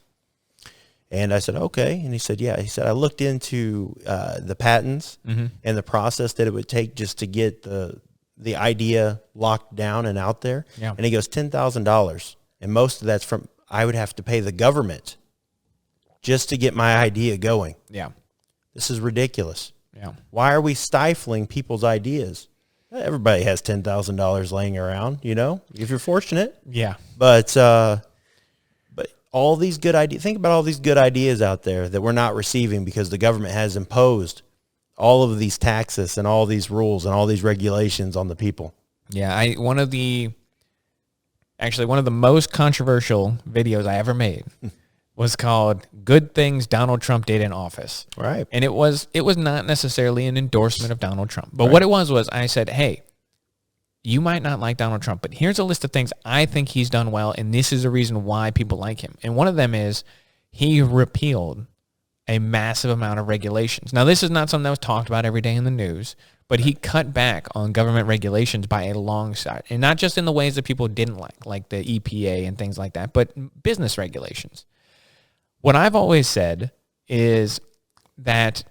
And I said, okay. And he said, yeah. He said, I looked into the patents and the process that it would take just to get the idea locked down and out there. Yeah. And he goes, $10,000. And most of that's I would have to pay the government just to get my idea going. Yeah. This is ridiculous. Yeah. Why are we stifling people's ideas? Everybody has $10,000 laying around, you know, if you're fortunate. Yeah. But all these good ideas, think about all these good ideas out there that we're not receiving because the government has imposed all of these taxes and all these rules and all these regulations on the people. Yeah. One of the most controversial videos I ever made was called "Good Things Donald Trump Did in Office." Right. And it was not necessarily an endorsement of Donald Trump. But what it was I said, hey, you might not like Donald Trump, but here's a list of things I think he's done well, and this is a reason why people like him. And one of them is he repealed a massive amount of regulations. Now, this is not something that was talked about every day in the news, but he cut back on government regulations by a long shot. And not just in the ways that people didn't like the EPA and things like that, but business regulations. What I've always said is that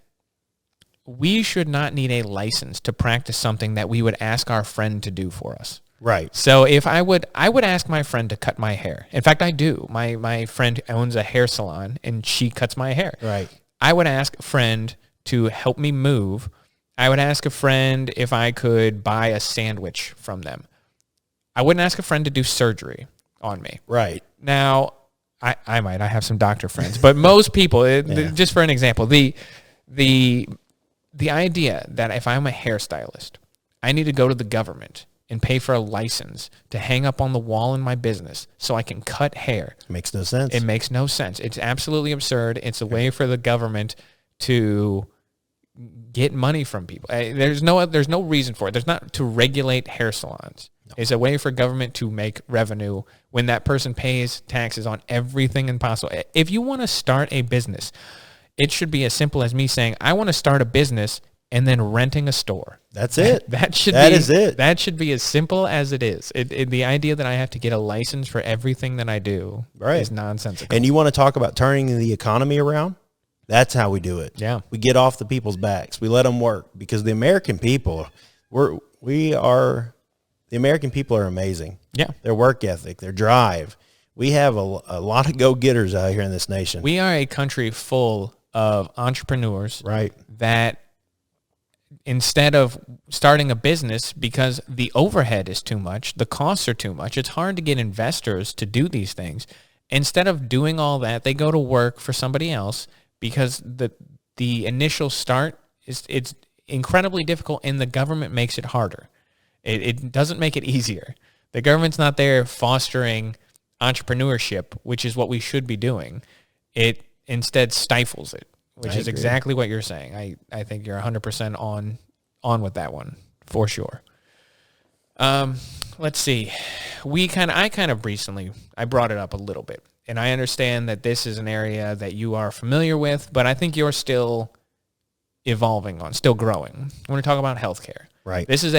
we should not need a license to practice something that we would ask our friend to do for us. Right. So if I would ask my friend to cut my hair. In fact, I do. My friend owns a hair salon and she cuts my hair. Right. I would ask a friend to help me move. I would ask a friend if I could buy a sandwich from them. I wouldn't ask a friend to do surgery on me. Right. Now, I have some doctor friends, but most people, just for an example, the idea that if I'm a hairstylist, I need to go to the government and pay for a license to hang up on the wall in my business so I can cut hair. It makes no sense. It makes no sense. It's absolutely absurd. It's a way for the government to get money from people. There's no reason for it. There's not to regulate hair salons. No. It's a way for government to make revenue when that person pays taxes on everything impossible. If you want to start a business, it should be as simple as me saying, I want to start a business and then renting a store. That's it. That is it. That should be as simple as it is. The idea that I have to get a license for everything that I do is nonsensical. And you want to talk about turning the economy around? That's how we do it. Yeah. We get off the people's backs. We let them work because the American people, we are the American people are amazing. Yeah. Their work ethic, their drive. We have a lot of go-getters out here in this nation. We are a country full of entrepreneurs, Right. that instead of starting a business because the overhead is too much, the costs are too much, it's hard to get investors to do these things. Instead of doing all that, they go to work for somebody else because the initial start it's incredibly difficult, and the government makes it harder. It doesn't make it easier. The government's not there fostering entrepreneurship, which is what we should be doing. It instead stifles it, which is exactly what you're saying. I think you're 100% on with that one, for sure. Let's see. I brought it up a little bit, and I understand that this is an area that you are familiar with, but I think you're still evolving on, still growing. I want to talk about healthcare. Right. This is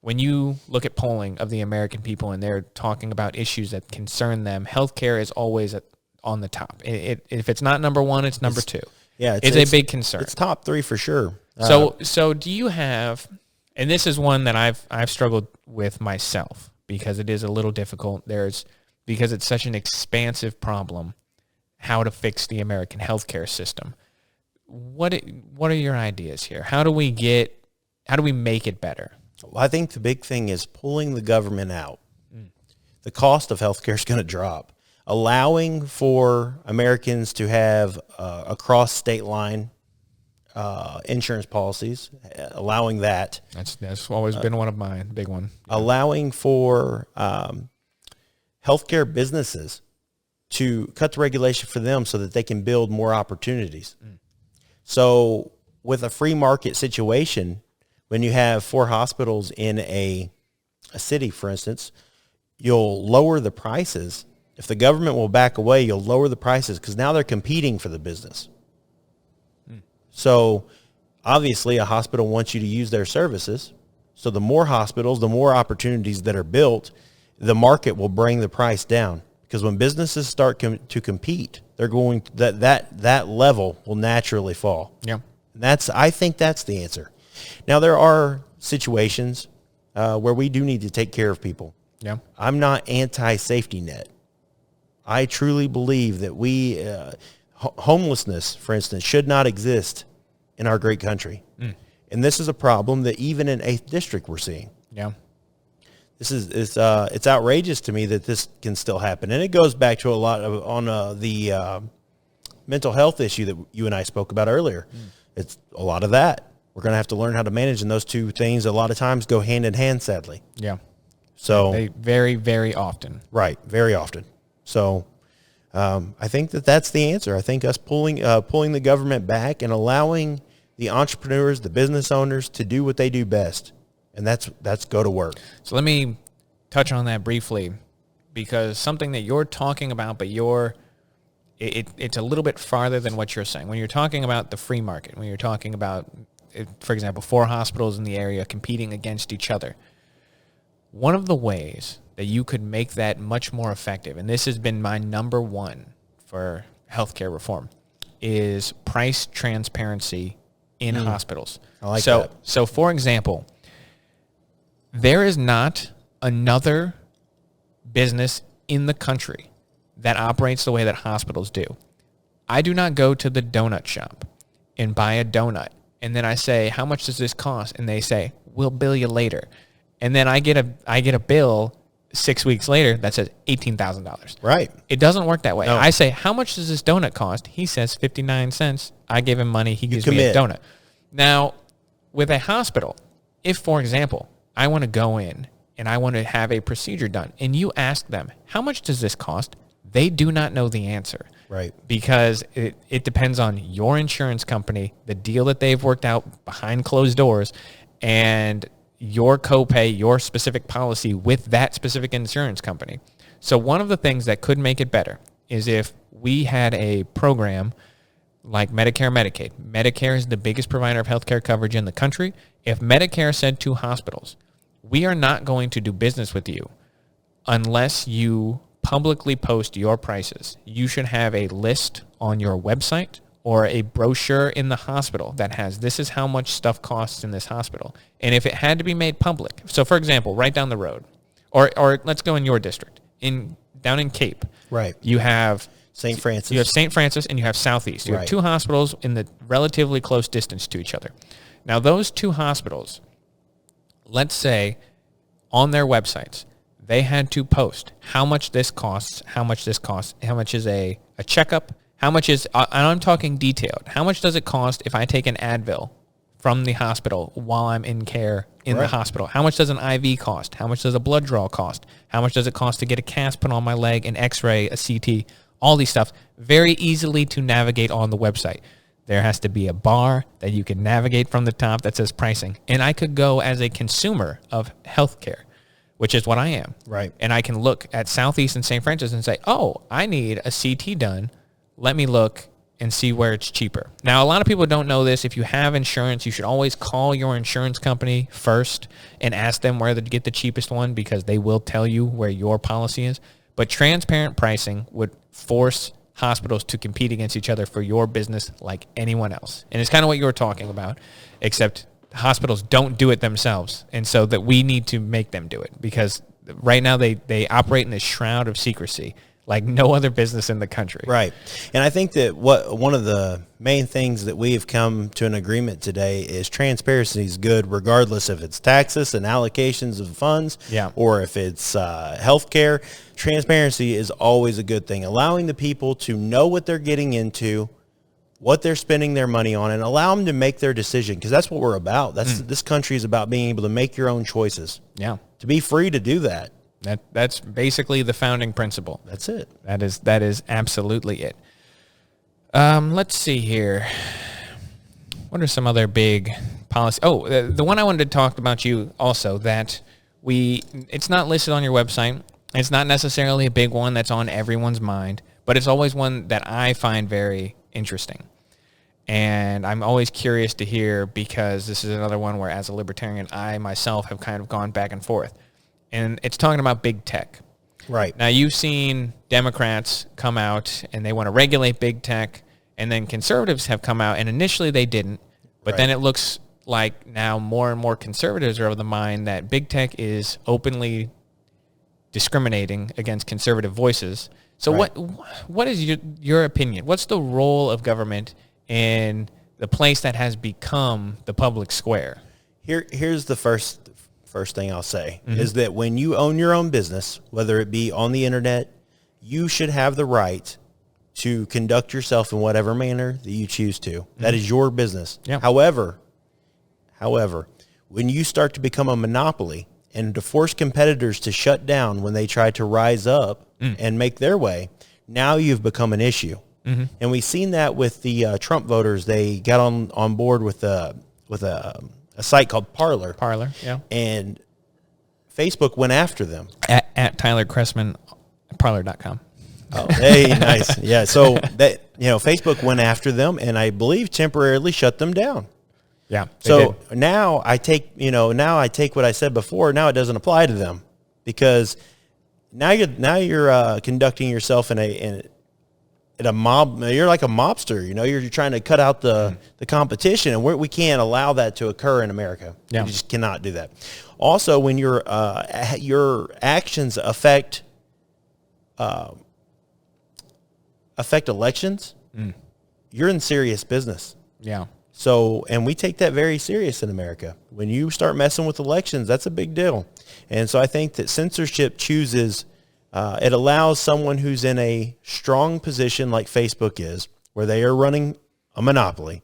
when you look at polling of the American people and they're talking about issues that concern them, healthcare is always on the top. If it's not number one, it's number two. Yeah, it's a big concern. It's top three for sure. So do you have, and this is one that I've struggled with myself because it is a little difficult. Because it's such an expansive problem, how to fix the American healthcare system. What are your ideas here? How do we make it better? Well, I think the big thing is pulling the government out. The cost of healthcare is going to drop. Allowing for Americans to have across state line insurance policies, allowing that. That's always been one of mine, big one. Yeah. Allowing for healthcare businesses to cut the regulation for them so that they can build more opportunities. So with a free market situation, when you have 4 hospitals in a city, for instance, you'll lower the prices. If the government will back away, you'll lower the prices because now they're competing for the business. So obviously a hospital wants you to use their services. So the more hospitals, the more opportunities that are built, the market will bring the price down. Because when businesses start to compete, they're going that level will naturally fall. Yeah, I think that's the answer. Now there are situations where we do need to take care of people. Yeah, I'm not anti-safety net. I truly believe that homelessness, for instance, should not exist in our great country. And this is a problem that even in 8th District we're seeing. Yeah. It's outrageous to me that this can still happen. And it goes back to a lot on the mental health issue that you and I spoke about earlier. It's a lot of that. We're going to have to learn how to manage, and those two things a lot of times go hand in hand, sadly. Yeah. So they very, very often. Right. Very often. So I think that's the answer. I think us pulling the government back and allowing the entrepreneurs, the business owners to do what they do best. And that's go to work. So let me touch on that briefly, because something that you're talking about, but it's a little bit farther than what you're saying. When you're talking about the free market, when you're talking about, for example, 4 hospitals in the area competing against each other, one of the ways that you could make that much more effective, and this has been my number one for healthcare reform, is price transparency in hospitals. I like that. So, for example, there is not another business in the country that operates the way that hospitals do. I do not go to the donut shop and buy a donut, and then I say, how much does this cost? And they say, we'll bill you later. And then I get a bill 6 weeks later that says $18,000. Right. It doesn't work that way. No. I say, how much does this donut cost? He says 59 cents. I give him money. He gives me a donut. Now, with a hospital, if, for example, I want to go in and I want to have a procedure done, and you ask them, how much does this cost? They do not know the answer. Right. Because it depends on your insurance company, the deal that they've worked out behind closed doors, and your copay, your specific policy with that specific insurance company. So one of the things that could make it better is if we had a program like Medicare, Medicaid. Medicare is the biggest provider of healthcare coverage in the country. If Medicare said to hospitals, we are not going to do business with you unless you publicly post your prices. You should have a list on your website or a brochure in the hospital that has, this is how much stuff costs in this hospital. And if it had to be made public, so for example, right down the road, or let's go in your district, down in Cape, Right. you have St. Francis. You have St. Francis and you have Southeast. You have Right. two hospitals in the relatively close distance to each other. Now, those two hospitals, let's say on their websites, they had to post how much this costs, how much is a checkup, how much is, and I'm talking detailed, how much does it cost if I take an Advil from the hospital while I'm in care in the hospital? How much does an IV cost? How much does a blood draw cost? How much does it cost to get a cast put on my leg, an x-ray, a CT, all these stuff? Very easily to navigate on the website. There has to be a bar that you can navigate from the top that says pricing. And I could go as a consumer of healthcare, which is what I am. Right. And I can look at Southeast and St. Francis and say, oh, I need a CT done. Let me look and see where it's cheaper. Now, a lot of people don't know this. If you have insurance, you should always call your insurance company first and ask them where to get the cheapest one, because they will tell you where your policy is. But transparent pricing would force hospitals to compete against each other for your business like anyone else. And it's kind of what you were talking about, except hospitals don't do it themselves. And so that we need to make them do it, because right now they operate in this shroud of secrecy like no other business in the country. Right. And I think that one of the main things that we have come to an agreement today is transparency is good, regardless if it's taxes and allocations of funds, or if it's healthcare. Transparency is always a good thing. Allowing the people to know what they're getting into, what they're spending their money on, and allow them to make their decision, because that's what we're about. This country is about being able to make your own choices. Yeah. To be free to do that. That's basically the founding principle. That's it. That is absolutely it. Let's see here. What are some other big policy? Oh, the one I wanted to talk about you also, that it's not listed on your website. It's not necessarily a big one that's on everyone's mind, but it's always one that I find very interesting. And I'm always curious to hear, because this is another one where, as a libertarian, I myself have kind of gone back and forth. And it's talking about big tech. Right. Now, you've seen Democrats come out and they want to regulate big tech, and then conservatives have come out, and initially they didn't. But then it looks like now more and more conservatives are of the mind that big tech is openly discriminating against conservative voices. So what is your opinion? What's the role of government in the place that has become the public square? Here's the first thing I'll say, is that when you own your own business, whether it be on the internet, you should have the right to conduct yourself in whatever manner that you choose to. That is your business. Yeah. However, when you start to become a monopoly and to force competitors to shut down when they try to rise up and make their way, now you've become an issue. And we've seen that with the Trump voters. They got on board with a site called Parler. Yeah. And Facebook went after them. At Tyler Chrestman, Parler.com. Oh, hey, nice. Yeah, so that Facebook went after them, and I believe temporarily shut them down. Yeah. So now I take what I said before. Now it doesn't apply to them, because now you're conducting yourself in a mob. You're like a mobster. You're trying to cut out the competition, and we can't allow that to occur in America. Yeah. We just cannot do that. Also, when your actions affect elections, you're in serious business. Yeah. So, and we take that very serious in America. When you start messing with elections, that's a big deal. And so I think that censorship chooses, it allows someone who's in a strong position like Facebook is, where they are running a monopoly.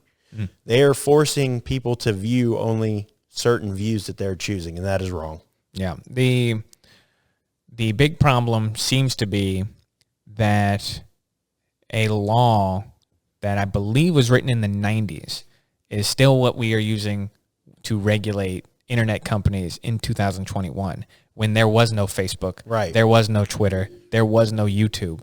They are forcing people to view only certain views that they're choosing, and that is wrong. Yeah. The big problem seems to be that a law that I believe was written in the 90s is still what we are using to regulate internet companies in 2021, when there was no Facebook, there was no Twitter, there was no YouTube,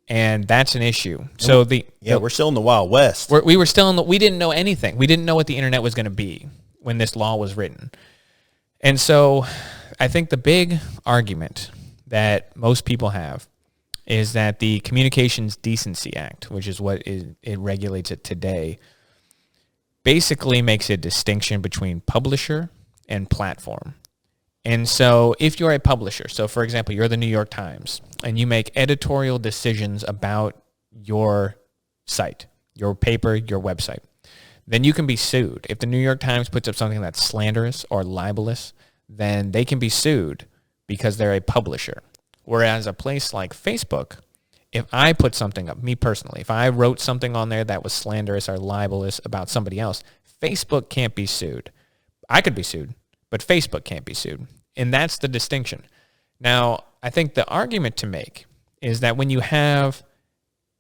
and that's an issue. So we're still in the Wild West. We were still we didn't know anything. We didn't know what the internet was going to be when this law was written. And so I think the big argument that most people have is that the Communications Decency Act, which is what it regulates it today, basically makes a distinction between publisher and platform. And so if you're a publisher, so for example, you're the New York Times, and you make editorial decisions about your site, your paper, your website, then you can be sued. If the New York Times puts up something that's slanderous or libelous, then they can be sued because they're a publisher. Whereas a place like Facebook, if I put something up, me personally, if I wrote something on there that was slanderous or libelous about somebody else, Facebook can't be sued. I could be sued, but Facebook can't be sued. And that's the distinction. Now, I think the argument to make is that when you have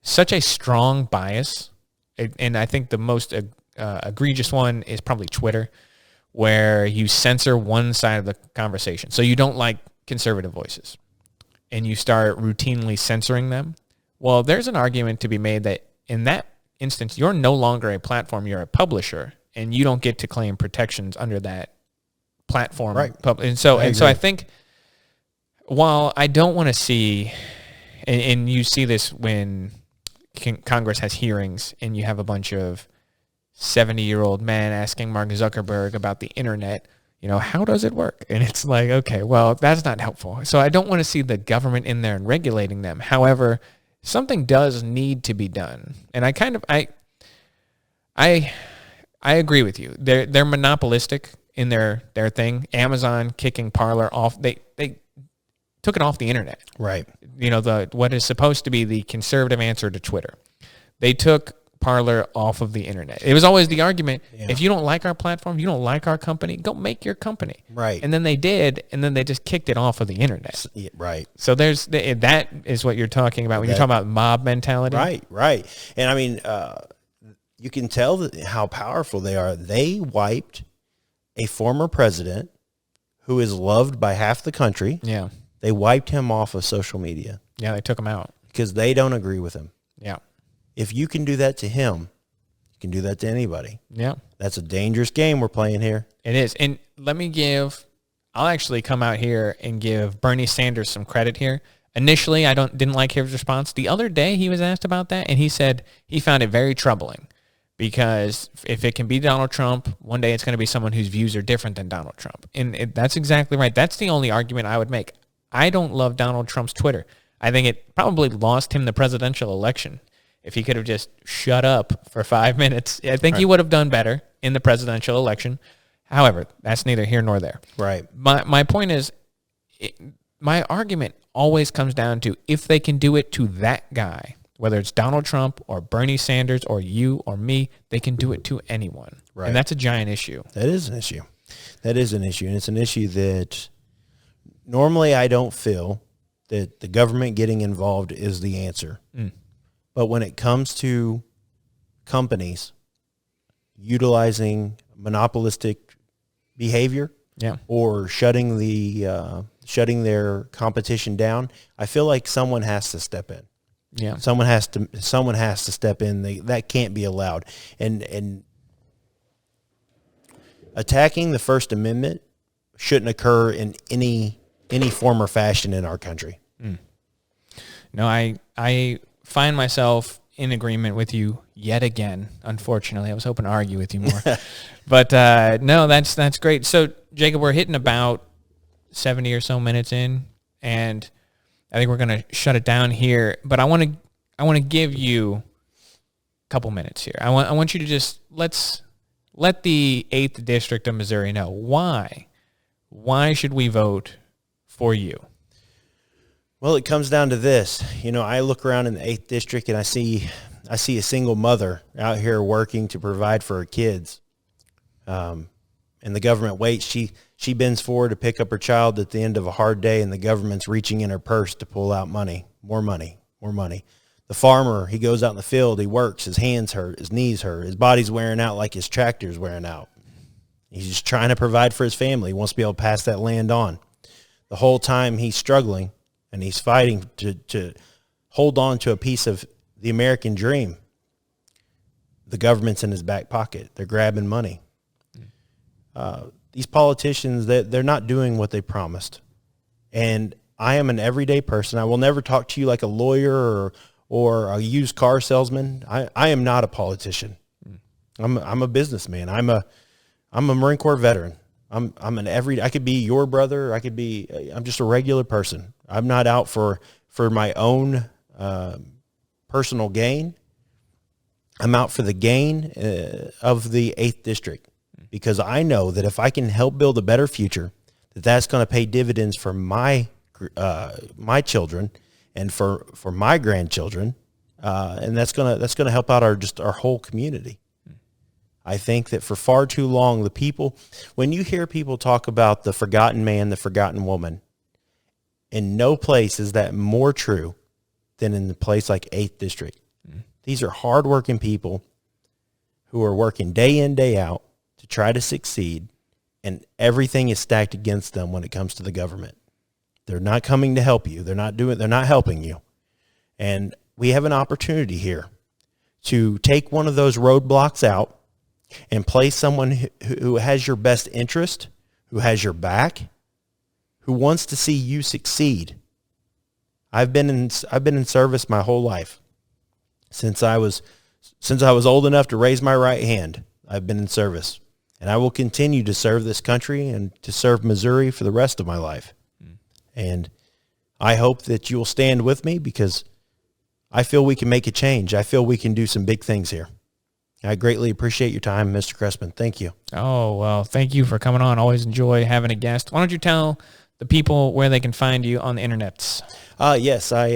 such a strong bias, and I think the most egregious one is probably Twitter, where you censor one side of the conversation. So you don't like conservative voices, and you start routinely censoring them. Well, there's an argument to be made that in that instance, you're no longer a platform, you're a publisher, and you don't get to claim protections under that platform. Right. And so I think while I don't want to see, and you see this when Congress has hearings and you have a bunch of 70-year-old men asking Mark Zuckerberg about the internet, how does it work? And it's like, okay, well, that's not helpful. So I don't want to see the government in there and regulating them. However, something does need to be done. And I agree with you. They're monopolistic in their thing. Amazon kicking Parler off. They took it off the internet. Right. What is supposed to be the conservative answer to Twitter. They took Parler off of the internet. It was always the argument, if you don't like our platform, you don't like our company, go make your company. Right. And then they did, and then they just kicked it off of the internet. Yeah, right. So that is what you're talking about when you're talking about mob mentality. Right. And I mean, you can tell how powerful they are. They wiped a former president who is loved by half the country. Yeah. They wiped him off of social media. Yeah, they took him out. Because they don't agree with him. Yeah. If you can do that to him, you can do that to anybody. Yeah. That's a dangerous game we're playing here. It is. And I'll actually come out here and give Bernie Sanders some credit here. Initially, I didn't like his response. The other day, he was asked about that, and he said he found it very troubling. Because if it can be Donald Trump, one day it's going to be someone whose views are different than Donald Trump. And that's exactly right. That's the only argument I would make. I don't love Donald Trump's Twitter. I think it probably lost him the presidential election. If he could have just shut up for 5 minutes, I think he would have done better in the presidential election. However, that's neither here nor there. Right. My point is, my argument always comes down to if they can do it to that guy, whether it's Donald Trump or Bernie Sanders or you or me, they can do it to anyone. Right. And that's a giant issue. That is an issue. And it's an issue that normally I don't feel that the government getting involved is the answer. But when it comes to companies utilizing monopolistic behavior or shutting their competition down, I feel like someone has to step in. Yeah. Someone has to step in. That can't be allowed. And attacking the First Amendment shouldn't occur in any form or fashion in our country. No, I find myself in agreement with you yet again. Unfortunately, I was hoping to argue with you more. But no, that's great. So, Jacob, we're hitting about 70 or so minutes in, and I think we're going to shut it down here. But I want to give you a couple minutes here. I want you to just let the 8th District of Missouri know why should we vote for you? Well, it comes down to this. I look around in the 8th District and I see a single mother out here working to provide for her kids. And the government waits. She bends forward to pick up her child at the end of a hard day, and the government's reaching in her purse to pull out money. More money. The farmer, he goes out in the field, he works, his hands hurt, his knees hurt, his body's wearing out like his tractor's wearing out. He's just trying to provide for his family. He wants to be able to pass that land on. The whole time he's struggling, and he's fighting to hold on to a piece of the American dream. The government's in his back pocket. They're grabbing money. These politicians, they're not doing what they promised. And I am an everyday person. I will never talk to you like a lawyer or a used car salesman. I am not a politician. I'm a businessman. I'm a Marine Corps veteran. I could be your brother. I'm just a regular person. I'm not out for my own personal gain. I'm out for the gain of the 8th District, because I know that if I can help build a better future, that's going to pay dividends for my children and for my grandchildren, and that's gonna help out our whole community. I think that for far too long, when you hear people talk about the forgotten man, the forgotten woman, in no place is that more true than in a place like 8th District. These are hardworking people who are working day in, day out to try to succeed, and everything is stacked against them when it comes to the government. They're not coming to help you. They're not helping you. And we have an opportunity here to take one of those roadblocks out and place someone who has your best interest, who has your back, who wants to see you succeed. I've been in service my whole life. Since I was old enough to raise my right hand, I've been in service. And I will continue to serve this country and to serve Missouri for the rest of my life. And I hope that you'll stand with me, because I feel we can make a change. I feel we can do some big things here. I greatly appreciate your time, Mr. Chrestman. Thank you. Oh, well, thank you for coming on. Always enjoy having a guest. Why don't you tell the people where they can find you on the internet? Yes, I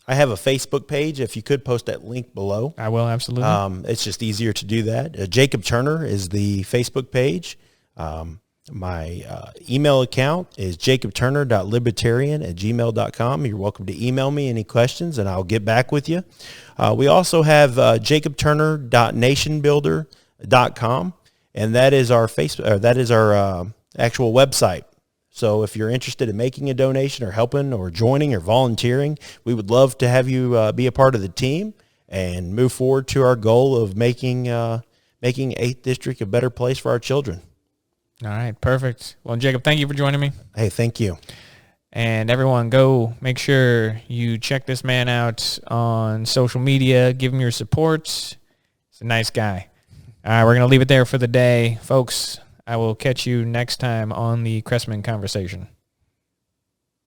have a Facebook page. If you could post that link below. I will, absolutely. It's just easier to do that. Jacob Turner is the Facebook page. My email account is jacobturner.libertarian@gmail.com. You're welcome to email me any questions, and I'll get back with you. We also have jacobturner.nationbuilder.com, and that is our actual website. So if you're interested in making a donation or helping or joining or volunteering, we would love to have you be a part of the team and move forward to our goal of making 8th District a better place for our children. All right, perfect. Well, Jacob, thank you for joining me. Hey, thank you. And everyone, go make sure you check this man out on social media. Give him your support. He's a nice guy. All right, we're going to leave it there for the day. Folks, I will catch you next time on the Chrestman Conversation.